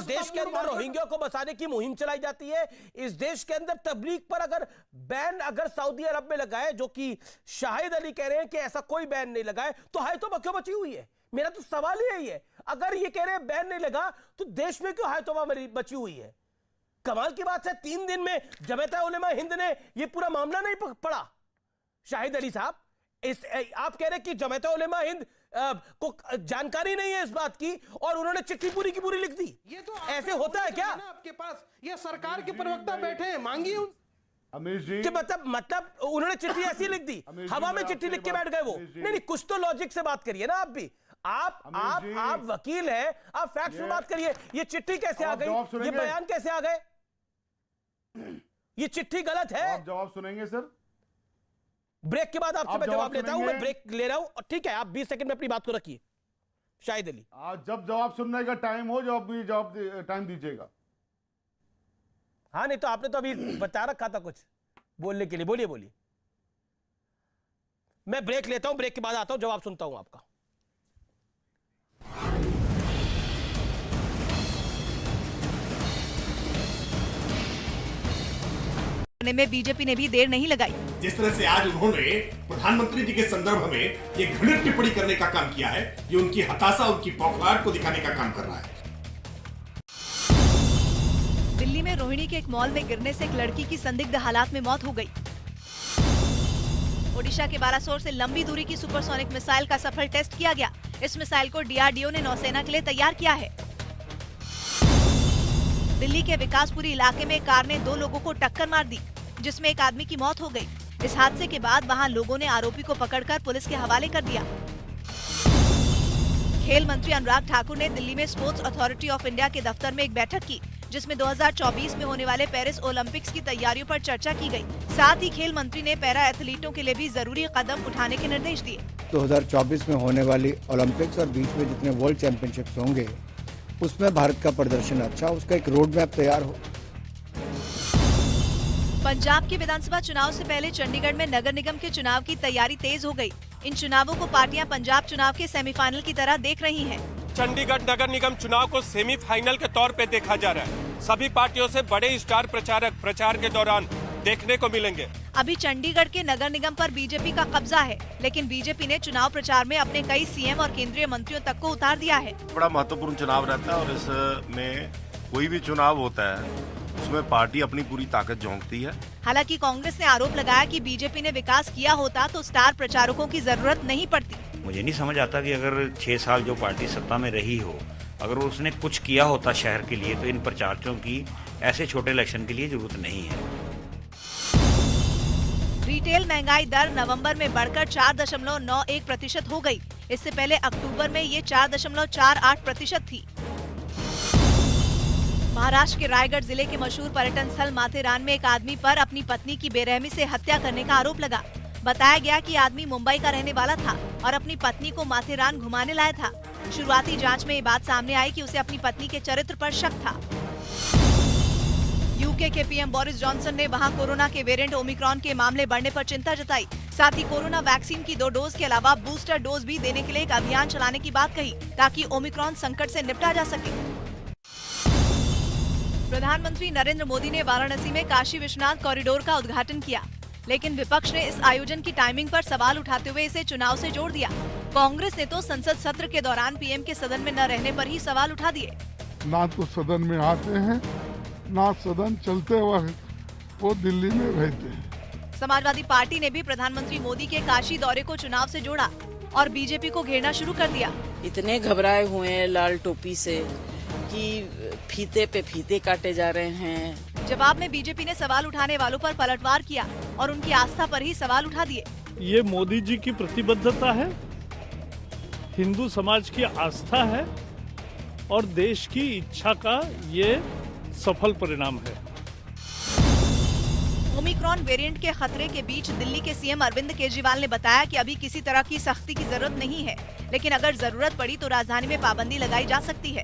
देश के अंदर रोहिंग्या को बसाने की मुहिम चलाई जाती है। इस देश के अंदर तबलीग पर अगर सऊदी अरब में लगाए, जो कि शाहिद अली कह रहे हैं कि ऐसा कोई बैन नहीं लगाए, तो हाय तौबा क्यों बची हुई है? मेरा तो सवाल ही यही है। अगर ये कह रहे हैं बैन नहीं लगा, तो देश में क्यों हाय तौबा बची हुई है? कमाल की बात है, 3 दिन में जमात उलेमा हिंद ने ये पूरा मामला नहीं पढ़ा। शाहिद अली साहब, आप कह रहे हैं कि जमात उलेमा हिंद को जानकारी नहीं है इस बात की, और उन्होंने चिट्ठी पूरी की पूरी लिख दी। ये तो ऐसे होता है क्या? आपके पास ये सरकार के प्रवक्ता बैठे हैं, मांगिए अमीश जी। मतलब उन्होंने चिट्ठी ऐसी लिख दी, हवा में चिट्ठी लिख के बैठ गए वो। नहीं, कुछ तो लॉजिक से बात करिए ना आप भी। आप वकील हैं, आप फैक्ट्स में बात करिए। ये चिट्ठी कैसे आ गई? ये बयान कैसे आ गए? ये चिट्ठी गलत है। आप जवाब सुनेंगे सर? ब्रेक के बाद आपसे मैं जवाब लेता हूं। मैं ब्रेक ले रहा हूं, और ठीक है, आप 20 सेकंड में अपनी बात को रखिए। शाहिद अली, जब जवाब सुनने का टाइम हो, जवाब टाइम दीजिएगा। हाँ, नहीं तो आपने तो अभी बता रखा था कुछ बोलने के लिए। बोलिए। मैं ब्रेक लेता हूं, ब्रेक के बाद आता हूं, जवाब सुनता हूं आपका। में बीजेपी ने भी देर नहीं लगाई। जिस तरह से आज उन्होंने प्रधानमंत्री जी के संदर्भ में ये घृणित टिप्पणी करने का काम किया है, ये उनकी हताशा, उनकी बौखलाहट को दिखाने का काम कर रहा है। दिल्ली में रोहिणी के एक मॉल में गिरने से एक लड़की की संदिग्ध हालात में मौत हो गई। ओडिशा के बालासोर से लंबी दूरी की सुपरसोनिक मिसाइल का सफल टेस्ट किया गया। इस मिसाइल को डीआरडीओ ने नौसेना के लिए तैयार किया है। दिल्ली के विकासपुरी इलाके में कार ने 2 लोगों को टक्कर मार दी, जिसमें एक आदमी की मौत हो गई। इस हादसे के बाद वहां लोगों ने आरोपी को पकड़कर पुलिस के हवाले कर दिया। खेल मंत्री अनुराग ठाकुर ने दिल्ली में स्पोर्ट्स अथॉरिटी ऑफ इंडिया के दफ्तर में एक बैठक की। जिसमें 2024 में होने वाले पेरिस ओलंपिक्स की तैयारियों पर चर्चा की गई। साथ ही खेल मंत्री ने पैरा एथलीटों के लिए भी जरूरी कदम उठाने के निर्देश दिए। 2024 में होने वाली ओलंपिक्स और बीच में जितने वर्ल्ड चैंपियनशिप्स होंगे उसमें भारत का प्रदर्शन अच्छा, उसका एक रोड मैप तैयार हो। पंजाब के विधानसभा चुनाव से पहले चंडीगढ़ में नगर निगम के चुनाव की तैयारी तेज हो गई। इन चुनावों को पार्टियां पंजाब चुनाव के सेमीफाइनल की तरह देख रही हैं। चंडीगढ़ नगर निगम चुनाव को सेमीफाइनल के तौर पे देखा जा रहा है। सभी पार्टियों से बड़े स्टार प्रचारक प्रचार के दौरान देखने को मिलेंगे। अभी चंडीगढ़ के नगर निगम पर बीजेपी का कब्जा है, लेकिन बीजेपी ने चुनाव प्रचार में अपने कई सीएम और केंद्रीय मंत्रियों तक को उतार दिया है। बड़ा महत्वपूर्ण चुनाव रहता है और इसमें कोई भी चुनाव होता है उसमें पार्टी अपनी पूरी ताकत झोंकती है। हालांकि कांग्रेस ने आरोप लगाया कि बीजेपी ने विकास किया होता तो स्टार प्रचारकों की जरूरत नहीं पड़ती। मुझे नहीं समझ आता कि अगर 6 साल जो पार्टी सत्ता में रही हो, अगर उसने कुछ किया होता शहर के लिए, तो इन प्रचारकों की ऐसे छोटे इलेक्शन के लिए जरूरत नहीं है। रिटेल महंगाई दर नवंबर में बढ़कर 4.91% हो गई। इससे पहले अक्टूबर में ये 4.48% थी। महाराष्ट्र के रायगढ़ जिले के मशहूर पर्यटन स्थल माथेरान में एक आदमी पर अपनी पत्नी की बेरहमी से हत्या करने का आरोप लगा। बताया गया कि आदमी मुंबई का रहने वाला था और अपनी पत्नी को माथेरान घुमाने लाया था। शुरुआती जांच में ये बात सामने आई कि उसे अपनी पत्नी के चरित्र पर शक था। यूके के पीएम बोरिस जॉनसन ने वहां कोरोना के वेरिएंट ओमिक्रॉन के मामले बढ़ने पर चिंता जताई। साथ ही कोरोना वैक्सीन की 2 डोज के अलावा बूस्टर डोज भी देने के लिए एक अभियान चलाने की बात कही, ताकि ओमिक्रॉन संकट से निपटा जा सके। प्रधानमंत्री नरेंद्र मोदी ने वाराणसी में काशी विश्वनाथ कॉरिडोर का उद्घाटन किया, लेकिन विपक्ष ने इस आयोजन की टाइमिंग पर सवाल उठाते हुए इसे चुनाव से जोड़ दिया। कांग्रेस ने तो संसद सत्र के दौरान पीएम के सदन में न रहने पर ही सवाल उठा दिए। ना तो सदन में आते हैं, ना सदन चलते वक्त वो दिल्ली में रहते हैं। समाजवादी पार्टी ने भी प्रधानमंत्री मोदी के काशी दौरे को चुनाव से जोड़ा और बीजेपी को घेरना शुरू कर दिया। इतने घबराए हुए हैं लाल टोपी से कि फीते पे फीते काटे जा रहे हैं। जवाब में बीजेपी ने सवाल उठाने वालों पर पलटवार किया और उनकी आस्था पर ही सवाल उठा दिए। ये मोदी जी की प्रतिबद्धता है, हिंदू समाज की आस्था है और देश की इच्छा का ये सफल परिणाम है। ओमिक्रॉन वेरिएंट के खतरे के बीच दिल्ली के सीएम अरविंद केजरीवाल ने बताया कि अभी किसी तरह की सख्ती की जरूरत नहीं है, लेकिन अगर जरूरत पड़ी तो राजधानी में पाबंदी लगाई जा सकती है।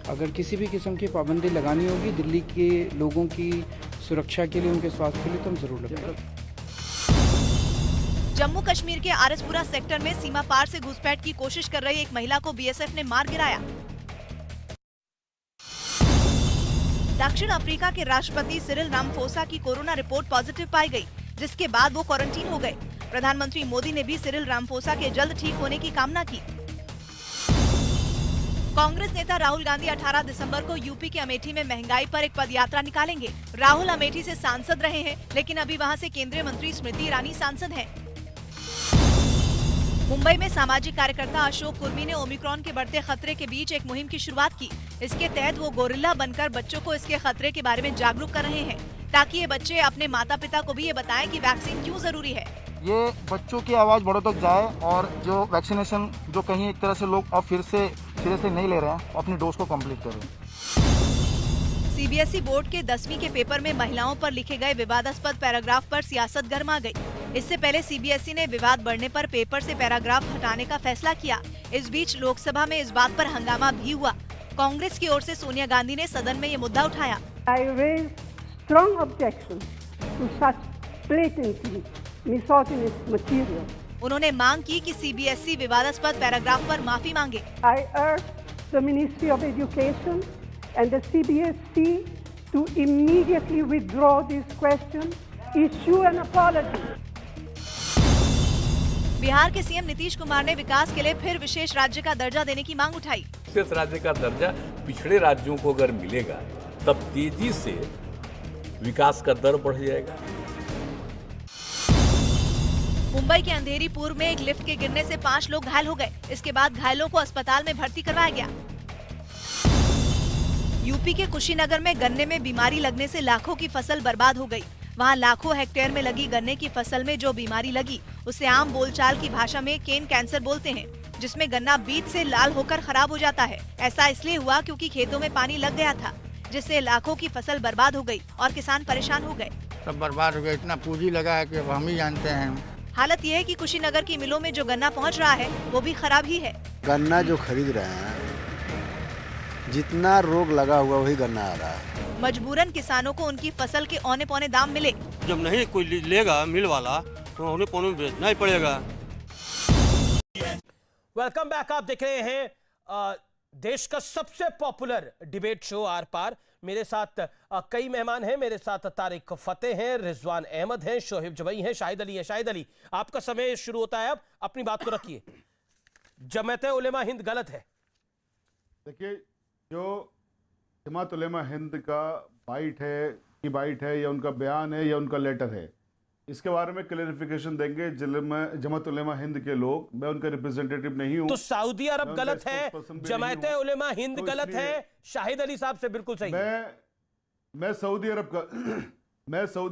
अगर किसी भी किस्म की पाबंदी लगानी होगी दिल्ली के लोगों की सुरक्षा के लिए, उनके स्वास्थ्य के लिए, तो हम जरूर लगाएंगे। जम्मू कश्मीर के आरएसपुरा सेक्टर में सीमा पार से घुसपैठ की कोशिश कर रही एक महिला को बीएसएफ ने मार गिराया। दक्षिण अफ्रीका के राष्ट्रपति सिरिल रामाफोसा की कोरोना रिपोर्ट पॉजिटिव पाई गई, जिसके बाद वो क्वारंटीन हो गए। प्रधानमंत्री मोदी ने भी सिरिल रामाफोसा के जल्द ठीक होने की कामना की। कांग्रेस नेता राहुल गांधी 18 दिसंबर को यूपी के अमेठी में महंगाई पर एक पदयात्रा निकालेंगे। राहुल अमेठी से सांसद रहे हैं, लेकिन अभी वहां से केंद्रीय मंत्री स्मृति ईरानी सांसद हैं। मुंबई में सामाजिक कार्यकर्ता अशोक कुर्मी ने ओमिक्रॉन के बढ़ते खतरे के बीच एक मुहिम की शुरुआत की। इसके तहत वो गोरिल्ला बनकर बच्चों को इसके खतरे के बारे में जागरूक कर रहे हैं, ताकि ये बच्चे अपने माता पिता को भी ये बताएं कि वैक्सीन क्यों जरूरी है। ये बच्चों की आवाज बड़ों तक जाए और जो वैक्सीनेशन जो कहीं एक तरह से लोग अब फिर से सिरे से नहीं ले रहे हैं, अपनी डोज को कंप्लीट करें। सीबीएसई बोर्ड के 10वीं के पेपर में महिलाओं पर लिखे गए विवादास्पद पैराग्राफ पर सियासत गर्मा गई। इससे पहले सीबीएसई ने विवाद बढ़ने पर पेपर से पैराग्राफ हटाने का फैसला किया। इस बीच लोकसभा में इस बात पर हंगामा भी हुआ। कांग्रेस की ओर से सोनिया गांधी ने सदन में ये मुद्दा उठाया। I raise strong objections to such blatantly misogynist material. उन्होंने मांग की कि सीबीएसई विवादास्पद पैराग्राफ पर माफी मांगे। I urge the Ministry of Education and the CBSE to immediately withdraw this question, issue an apology. Bihar के सीएम नीतीश कुमार ने विकास के लिए फिर विशेष राज्य का दर्जा देने की मांग उठाई। विशेष राज्य का दर्जा पिछड़े राज्यों को अगर मिलेगा तब तेजी से विकास का दर बढ़ जाएगा। मुंबई के अंधेरीपुर में एक लिफ्ट के गिरने से 5 लोग घायल हो गए। इसके बाद घायलों को अस्पताल में भर्ती करवाया गया। यूपी के कुशीनगर में गन्ने में बीमारी लगने से लाखों की फसल बर्बाद हो गई। वहां लाखों हेक्टेयर में लगी गन्ने की फसल में जो बीमारी लगी उसे आम बोलचाल की भाषा में केन कैंसर बोलते हैं, जिसमें गन्ना बीज से लाल होकर खराब हो जाता है। ऐसा इसलिए हुआ क्योंकि खेतों में पानी लग गया था। जिससे लाखों की फसल बर्बाद हो गई और किसान परेशान हो गए। सब बर्बाद हो गया, इतना पूंजी लगा है कि अब हम ही जानते हैं। हालत ये है कि कुशीनगर की मिलों में जो गन्ना पहुंच रहा है वो भी खराब ही है। गन्ना जो खरीद रहे हैं, जितना रोग लगा हुआ वही गन्ना आ रहा है। मजबूरन किसानों को उनकी फसल के औने पौने दाम मिले। जब नहीं कोई लेगा मिल वाला तो औने पौने में बेचना ही पड़ेगा। Welcome back. आप देख रहे हैं देश का सबसे पॉपुलर डिबेट शो आर पार। मेरे साथ कई मेहमान हैं। मेरे साथ तारिक फतेह हैं, रिजवान अहमद हैं, शोहिब जबई हैं, शाहिद अली है। शाहिद अली, आपका समय शुरू होता है, अब अपनी बात को रखिए। जमात उलेमा हिंद गलत है? देखिए, जो जमात उलेमा हिंद का बाइट है या उनका बयान है या उनका लेटर है, इसके बारे में क्लैरिफिकेशन देंगे जमात उलेमा हिंद के लोग। मैं उनका रिप्रेजेंटेटिव नहीं हूं। तो सऊदी अरब गलत है, जमात उलेमा हिंद गलत है, शाहिद अली साहब से बिल्कुल सही है। मैं सऊदी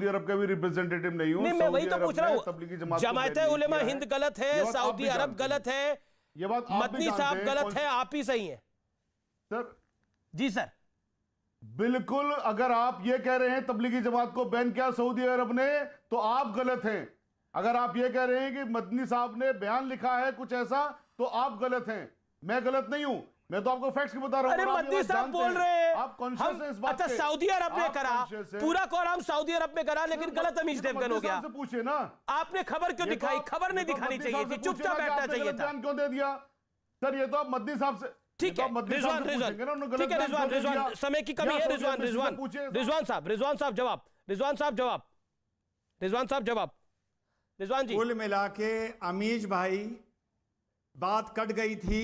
अरब का भी रिप्रेजेंटेटिव नहीं हूं। मैं वही तो पूछ रहा हूं। जमात उलेमा हिंद गलत है, सऊदी अरब गलत है, ये बात मदनी साहब गलत है, आप ही सही है सर। जी सर, बिल्कुल। अगर आप ये कह रहे हैं तबलीगी जमात को बैन किया सऊदी अरब ने, तो आप गलत हैं। अगर आप ये कह रहे हैं कि मदनी साहब ने बयान लिखा है कुछ ऐसा, तो आप गलत हैं। मैं गलत नहीं हूं, मैं तो आपको फैक्ट्स बता रहा हूं। अरे मदनी साहब बोल रहे हैं आप कॉन्शियस हैं इस बात अच्छा, सऊदी अरब ने करा, पूरा कौराम सऊदी अरब में करा, लेकिन गलत अमीश देवगन हो गया। पूछे ना, आपने खबर क्यों दिखाई? खबर नहीं दिखानी चाहिए थी, चुपचाप बैठना चाहिए था। क्यों दे दिया सर? ये तो आप मदनी साहब से ठीक है। रिजवान ठीक है, रिजवान समय की कमी है। रिजवान साहब जवाब। रिजवान जी, कुल मिला के अमीश भाई बात कट गई थी।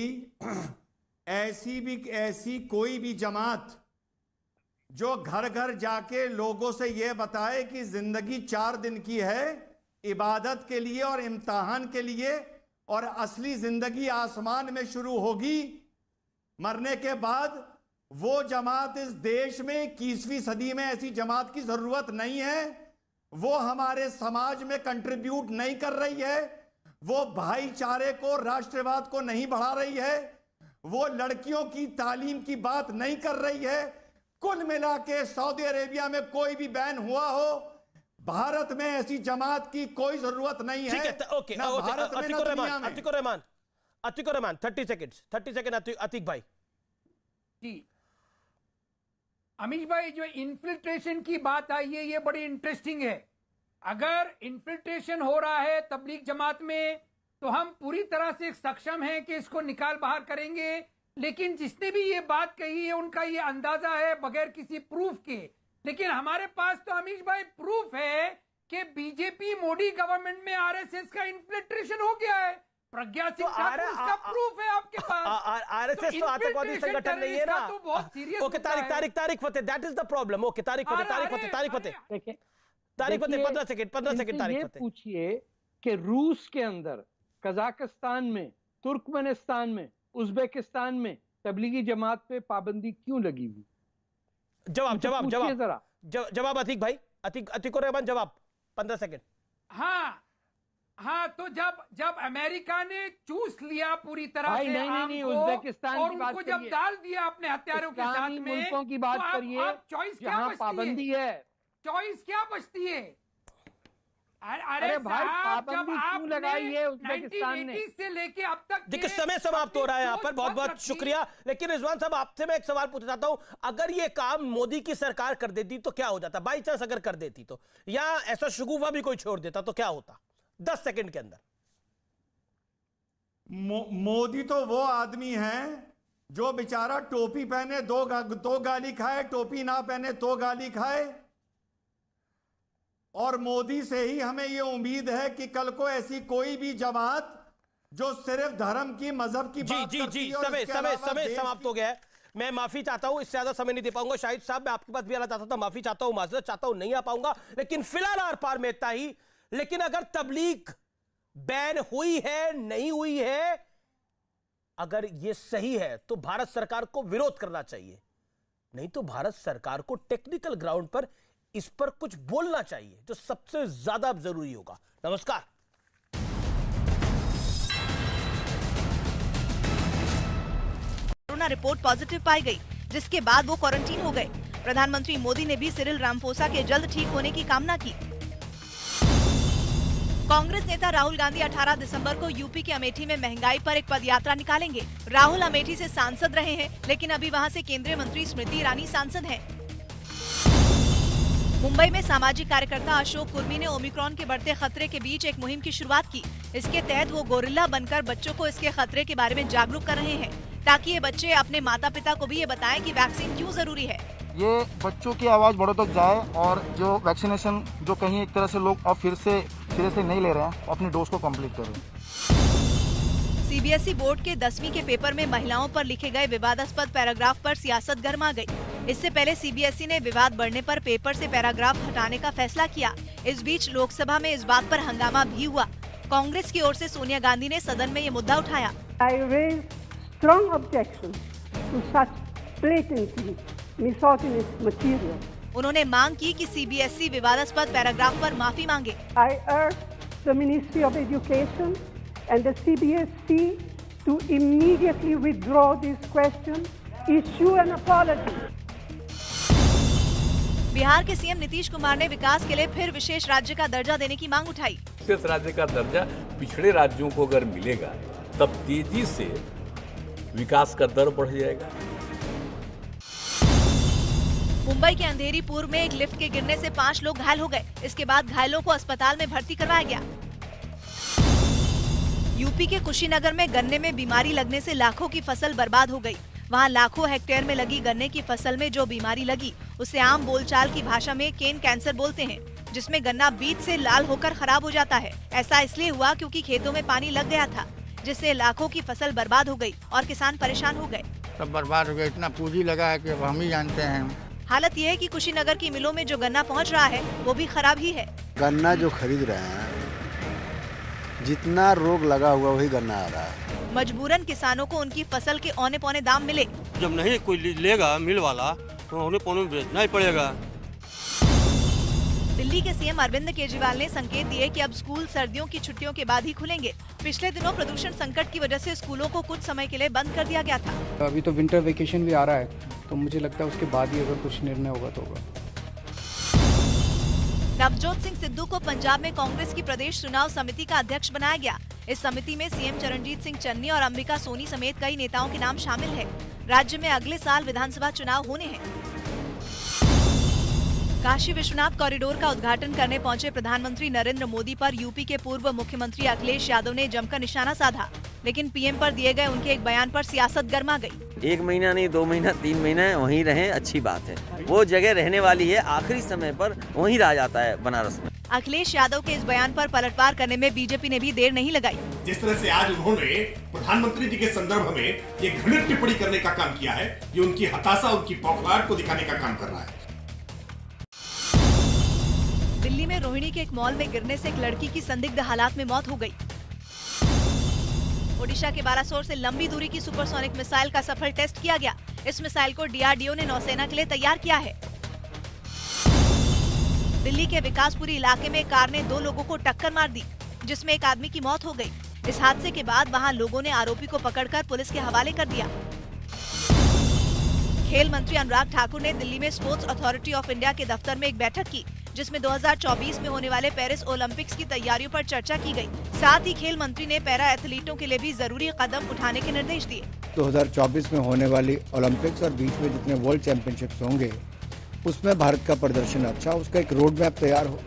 ऐसी कोई भी जमात जो घर घर जाके लोगों से यह बताए कि जिंदगी 4 दिन की है, इबादत के लिए और इम्तिहान के लिए, और असली जिंदगी आसमान में शुरू होगी मरने के बाद, वो जमात इस देश में 21वीं सदी में ऐसी जमात की जरूरत नहीं है। वो हमारे समाज में कंट्रीब्यूट नहीं कर रही है। वो भाईचारे को, राष्ट्रवाद को नहीं बढ़ा रही है। वो लड़कियों की तालीम की बात नहीं कर रही है। कुल मिला के सऊदी अरेबिया में कोई भी बैन हुआ हो, भारत में ऐसी जमात की कोई जरूरत नहीं है। ओके, ना भारत में, ना दुनिया में। अतीक रहमान 30 सेकंड। अतीक भाई जी, अमीश भाई, जो इन्फिल्ट्रेशन की बात आई है ये बड़ी इंटरेस्टिंग है। अगर इन्फिल्ट्रेशन हो रहा है तबलीग जमात में, तो हम पूरी तरह से सक्षम हैं कि इसको निकाल बाहर करेंगे। लेकिन जिसने भी ये बात कही है उनका ये अंदाजा है बगैर किसी प्रूफ के। लेकिन हमारे पास तो अमीश भाई प्रूफ है कि बीजेपी मोदी गवर्नमेंट में आरएसएस का इन्फिल्ट्रेशन हो गया है। प्रज्ञा सिंह ठाकुर इसका प्रूफ है आपके पास। आरएसएस तो आतंकवादी संगठन नहीं है ना। तो बहुत serious. Okay, Tarek Fatah, that is the problem. Okay, Tarek Fatah 15 second. Tarek Fatah, पूछिए कि रूस के अंदर, कजाकिस्तान में, तुर्कमेनिस्तान में, उज्बेकिस्तान में तबलीगी जमात पे पाबंदी क्यों लगी हुई? जवाब अतीक भाई, अतीक रहमान जवाब 15 सेकंड। हाँ, तो जब अमेरिका ने चूस लिया पूरी तरह से नहीं, उज्बेकिस्तान और की बात उनको जब डाल दिया अपने हथियारों के साथ में, मुल्कों की बात करिए, चॉइस क्या बचती पाबंदी है? चॉइस क्या बचती है? अरे भाई, पाबंदी क्यों लगाई है उज्बेकिस्तान ने? से लेके अब तक देखिए, समय समाप्त हो रहा है यहाँ पर। बहुत बहुत शुक्रिया। लेकिन रिजवान साहब, आपसे मैं एक सवाल पूछना चाहता हूँ। अगर ये काम मोदी की सरकार कर देती तो क्या हो जाता? बाई चांस अगर कर देती तो, या ऐसा शगुफा भी कोई छोड़ देता तो क्या होता? 10 सेकंड के अंदर। मोदी तो वो आदमी है जो बेचारा टोपी पहने तो गाली खाए, टोपी ना पहने तो गाली खाए। और मोदी से ही हमें ये उम्मीद है कि कल को ऐसी कोई भी जमात जो सिर्फ धर्म की, मजहब की बात करती है। समय समाप्त हो गया है। मैं माफी चाहता हूं, इससे ज्यादा समय नहीं दे पाऊंगा। शाहिद साहब, मैं आपके पास भी आना चाहता था, माफी चाहता हूं, माजरत चाहता हूं, नहीं आ पाऊंगा। लेकिन फिलहाल आर पार में इतना ही। लेकिन अगर तबलीग बैन हुई है, नहीं हुई है, अगर ये सही है तो भारत सरकार को विरोध करना चाहिए। नहीं तो भारत सरकार को टेक्निकल ग्राउंड पर इस पर कुछ बोलना चाहिए, जो सबसे ज्यादा जरूरी होगा। नमस्कार। कोरोना रिपोर्ट पॉजिटिव पाई गई, जिसके बाद वो क्वारंटीन हो गए। प्रधानमंत्री मोदी ने भी सिरिल रामाफोसा के जल्द ठीक होने की कामना की। कांग्रेस नेता राहुल गांधी 18 दिसंबर को यूपी के अमेठी में महंगाई पर एक पदयात्रा निकालेंगे। राहुल अमेठी से सांसद रहे हैं, लेकिन अभी वहां से केंद्रीय मंत्री स्मृति ईरानी सांसद हैं। मुंबई में सामाजिक कार्यकर्ता अशोक कुर्मी ने ओमिक्रॉन के बढ़ते खतरे के बीच एक मुहिम की शुरुआत की। इसके तहत वो गोरिल्ला बनकर बच्चों को इसके खतरे के बारे में जागरूक कर रहे हैं, ताकि ये बच्चे अपने माता पिता को भी ये बताएं कि वैक्सीन क्यों जरूरी है। ये बच्चों की आवाज़ बड़ों तक जाए और जो वैक्सीनेशन जो कहीं एक तरह से लोग अब फिर से सिरे से नहीं ले रहे हैं, अपनी डोज को कंप्लीट करें। सीबीएसई बोर्ड के 10वीं के पेपर में महिलाओं पर लिखे गए विवादास्पद पैराग्राफ पर सियासत गर्मा गई। इससे पहले सीबीएसई ने विवाद बढ़ने पर पेपर से पैराग्राफ हटाने का फैसला किया। इस बीच लोकसभा में इस बात पर हंगामा भी हुआ। कांग्रेस की ओर से सोनिया गांधी ने सदन में ये मुद्दा उठाया। I raise strong objections to such blatantly misogynist material. उन्होंने मांग की कि सीबीएसई विवादास्पद पैराग्राफ पर माफी मांगे। I urge the Ministry of Education and the CBSE to immediately withdraw this question, issue an apology. Bihar के सीएम नीतीश कुमार ने विकास के लिए फिर विशेष राज्य का दर्जा देने की मांग उठाई। विशेष राज्य का दर्जा पिछड़े राज्यों को अगर मिलेगा तब तेजी से विकास का दर बढ़ जाएगा। मुंबई के अंधेरीपुर में एक लिफ्ट के गिरने से 5 लोग घायल हो गए। इसके बाद घायलों को अस्पताल में भर्ती करवाया गया। यूपी के कुशीनगर में गन्ने में बीमारी लगने से लाखों की फसल बर्बाद हो गई। वहां लाखों हेक्टेयर में लगी गन्ने की फसल में जो बीमारी लगी उसे आम बोलचाल की भाषा में केन कैंसर बोलते हैं, जिसमें गन्ना बीज से लाल होकर खराब हो जाता है। ऐसा इसलिए हुआ क्योंकि खेतों में पानी लग गया था, जिससे लाखों की फसल बर्बाद हो गई और किसान परेशान हो गए। सब बर्बाद हो गया, इतना पूंजी लगा है कि अब हम ही जानते हैं। हालत यह है कि कुशीनगर की मिलों में जो गन्ना पहुंच रहा है वो भी खराब ही है। गन्ना जो खरीद रहे हैं, जितना रोग लगा हुआ वही गन्ना आ रहा है। मजबूरन किसानों को उनकी फसल के औने पौने दाम मिले। जब नहीं कोई लेगा मिल वाला तो उन्हें पौने बेचना ही पड़ेगा। दिल्ली के सीएम अरविंद केजरीवाल ने संकेत दिए कि अब स्कूल सर्दियों की छुट्टियों के बाद ही खुलेंगे। पिछले दिनों प्रदूषण संकट की वजह से स्कूलों को कुछ समय के लिए बंद कर दिया गया था। अभी तो विंटर वेकेशन भी आ रहा है, तो मुझे लगता है उसके बाद ही अगर कुछ निर्णय होगा तो होगा। नवजोत सिंह सिद्धू को पंजाब में कांग्रेस की प्रदेश चुनाव समिति का अध्यक्ष बनाया गया। इस समिति में सीएम चरणजीत सिंह चन्नी और अंबिका सोनी समेत कई नेताओं के नाम शामिल है। राज्य में अगले साल विधानसभा चुनाव होने हैं। काशी विश्वनाथ कॉरिडोर का उद्घाटन करने पहुंचे प्रधानमंत्री नरेंद्र मोदी पर यूपी के पूर्व मुख्यमंत्री अखिलेश यादव ने जमकर निशाना साधा, लेकिन पीएम पर दिए गए उनके एक बयान पर सियासत गर्मा गई। 1 महीना नहीं, 2 महीना, 3 महीना वहीं रहे, अच्छी बात है। वो जगह रहने वाली है, आखिरी समय पर वहीं रह जाता है बनारस में। अखिलेश यादव के इस बयान पर पलटवार करने में बीजेपी ने भी देर नहीं लगाई। जिस तरह से आज उन्होंने प्रधानमंत्री जी के संदर्भ में ये घृणित टिप्पणी करने का काम किया है, ये उनकी हताशा, उनकी बौखलाहट को दिखाने का काम कर रहा है। दिल्ली में रोहिणी के एक मॉल में गिरने से एक लड़की की संदिग्ध हालात में मौत हो गई। ओडिशा के बालासोर से लंबी दूरी की सुपरसोनिक मिसाइल का सफल टेस्ट किया गया। इस मिसाइल को डीआरडीओ ने नौसेना के लिए तैयार किया है। दिल्ली के विकासपुरी इलाके में कार ने 2 लोगों को टक्कर मार दी, जिसमें एक आदमी की मौत हो गई। इस हादसे के बाद वहां लोगों ने आरोपी को पकड़कर पुलिस के हवाले कर दिया। खेल मंत्री अनुराग ठाकुर ने दिल्ली में स्पोर्ट्स अथॉरिटी ऑफ इंडिया के दफ्तर में एक बैठक की, जिसमें 2024 में होने वाले पेरिस ओलंपिक्स की तैयारियों पर चर्चा की गई। साथ ही खेल मंत्री ने पैरा एथलीटों के लिए भी जरूरी कदम उठाने के निर्देश दिए। 2024 में होने वाली ओलंपिक्स और बीच में जितने वर्ल्ड चैंपियनशिप्स होंगे उसमें भारत का प्रदर्शन अच्छा, उसका एक रोड मैप तैयार हो।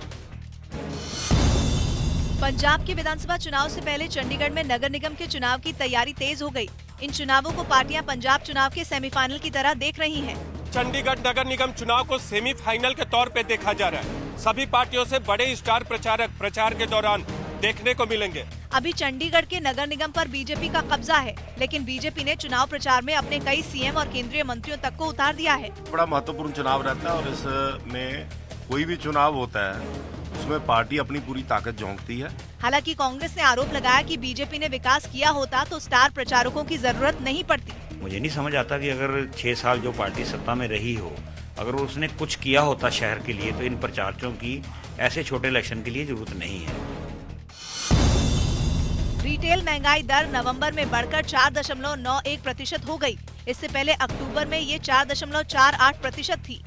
पंजाब के विधानसभा चुनाव से पहले चंडीगढ़ में नगर निगम के चुनाव की तैयारी तेज हो गई। इन चुनावों को पार्टियां पंजाब चुनाव के सेमीफाइनल की तरह देख रही हैं। चंडीगढ़ नगर निगम चुनाव को सेमीफाइनल के तौर पे देखा जा रहा है। सभी पार्टियों से बड़े स्टार प्रचारक प्रचार के दौरान देखने को मिलेंगे। अभी चंडीगढ़ के नगर निगम पर बीजेपी का कब्जा है, लेकिन बीजेपी ने चुनाव प्रचार में अपने कई सीएम और केंद्रीय मंत्रियों तक को उतार दिया है। बड़ा महत्वपूर्ण चुनाव रहता है और इसमें कोई भी चुनाव होता है उसमें पार्टी अपनी पूरी ताकत झोंकती है। हालांकि कांग्रेस ने आरोप लगाया कि बीजेपी ने विकास किया होता तो स्टार प्रचारकों की जरूरत नहीं पड़ती। मुझे नहीं समझ आता कि अगर 6 साल जो पार्टी सत्ता में रही हो, अगर उसने कुछ किया होता शहर के लिए, तो इन प्रचारकों की ऐसे छोटे इलेक्शन के लिए जरूरत नहीं है। रिटेल महंगाई दर नवंबर में बढ़कर 4.91% हो गई। इससे पहले अक्टूबर में ये 4.48% थी।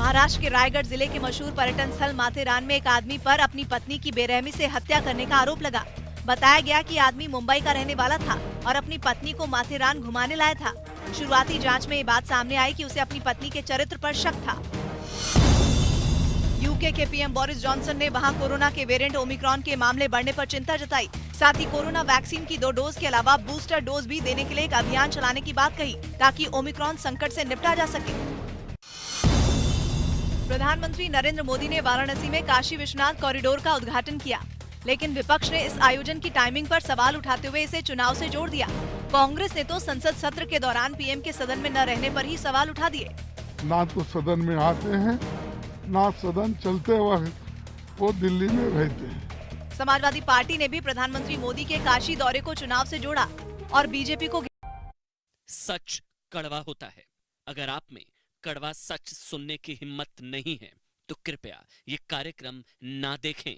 महाराष्ट्र के रायगढ़ जिले के मशहूर पर्यटन स्थल माथेरान में एक आदमी पर अपनी पत्नी की बेरहमी से हत्या करने का आरोप लगा। बताया गया कि आदमी मुंबई का रहने वाला था और अपनी पत्नी को माथेरान घुमाने लाया था। शुरुआती जांच में ये बात सामने आई कि उसे अपनी पत्नी के चरित्र पर शक था। यूके के पीएम बोरिस जॉनसन ने वहां कोरोना के वेरिएंट ओमिक्रॉन के मामले बढ़ने पर चिंता जताई। साथ ही कोरोना वैक्सीन की 2 डोज के अलावा बूस्टर डोज भी देने के लिए एक अभियान चलाने की बात कही ताकि ओमिक्रॉन संकट से निपटा जा सके। प्रधानमंत्री नरेंद्र मोदी ने वाराणसी में काशी विश्वनाथ कॉरिडोर का उद्घाटन किया, लेकिन विपक्ष ने इस आयोजन की टाइमिंग पर सवाल उठाते हुए इसे चुनाव से जोड़ दिया। कांग्रेस ने तो संसद सत्र के दौरान पीएम के सदन में न रहने पर ही सवाल उठा दिए। ना तो सदन में आते हैं, ना सदन चलते वक्त वो दिल्ली में रहते हैं। समाजवादी पार्टी ने भी प्रधानमंत्री मोदी के काशी दौरे को चुनाव से जोड़ा और बीजेपी को। सच कड़वा होता है। अगर आप में कड़वा सच सुनने की हिम्मत नहीं है तो कृपया ये कार्यक्रम ना देखें।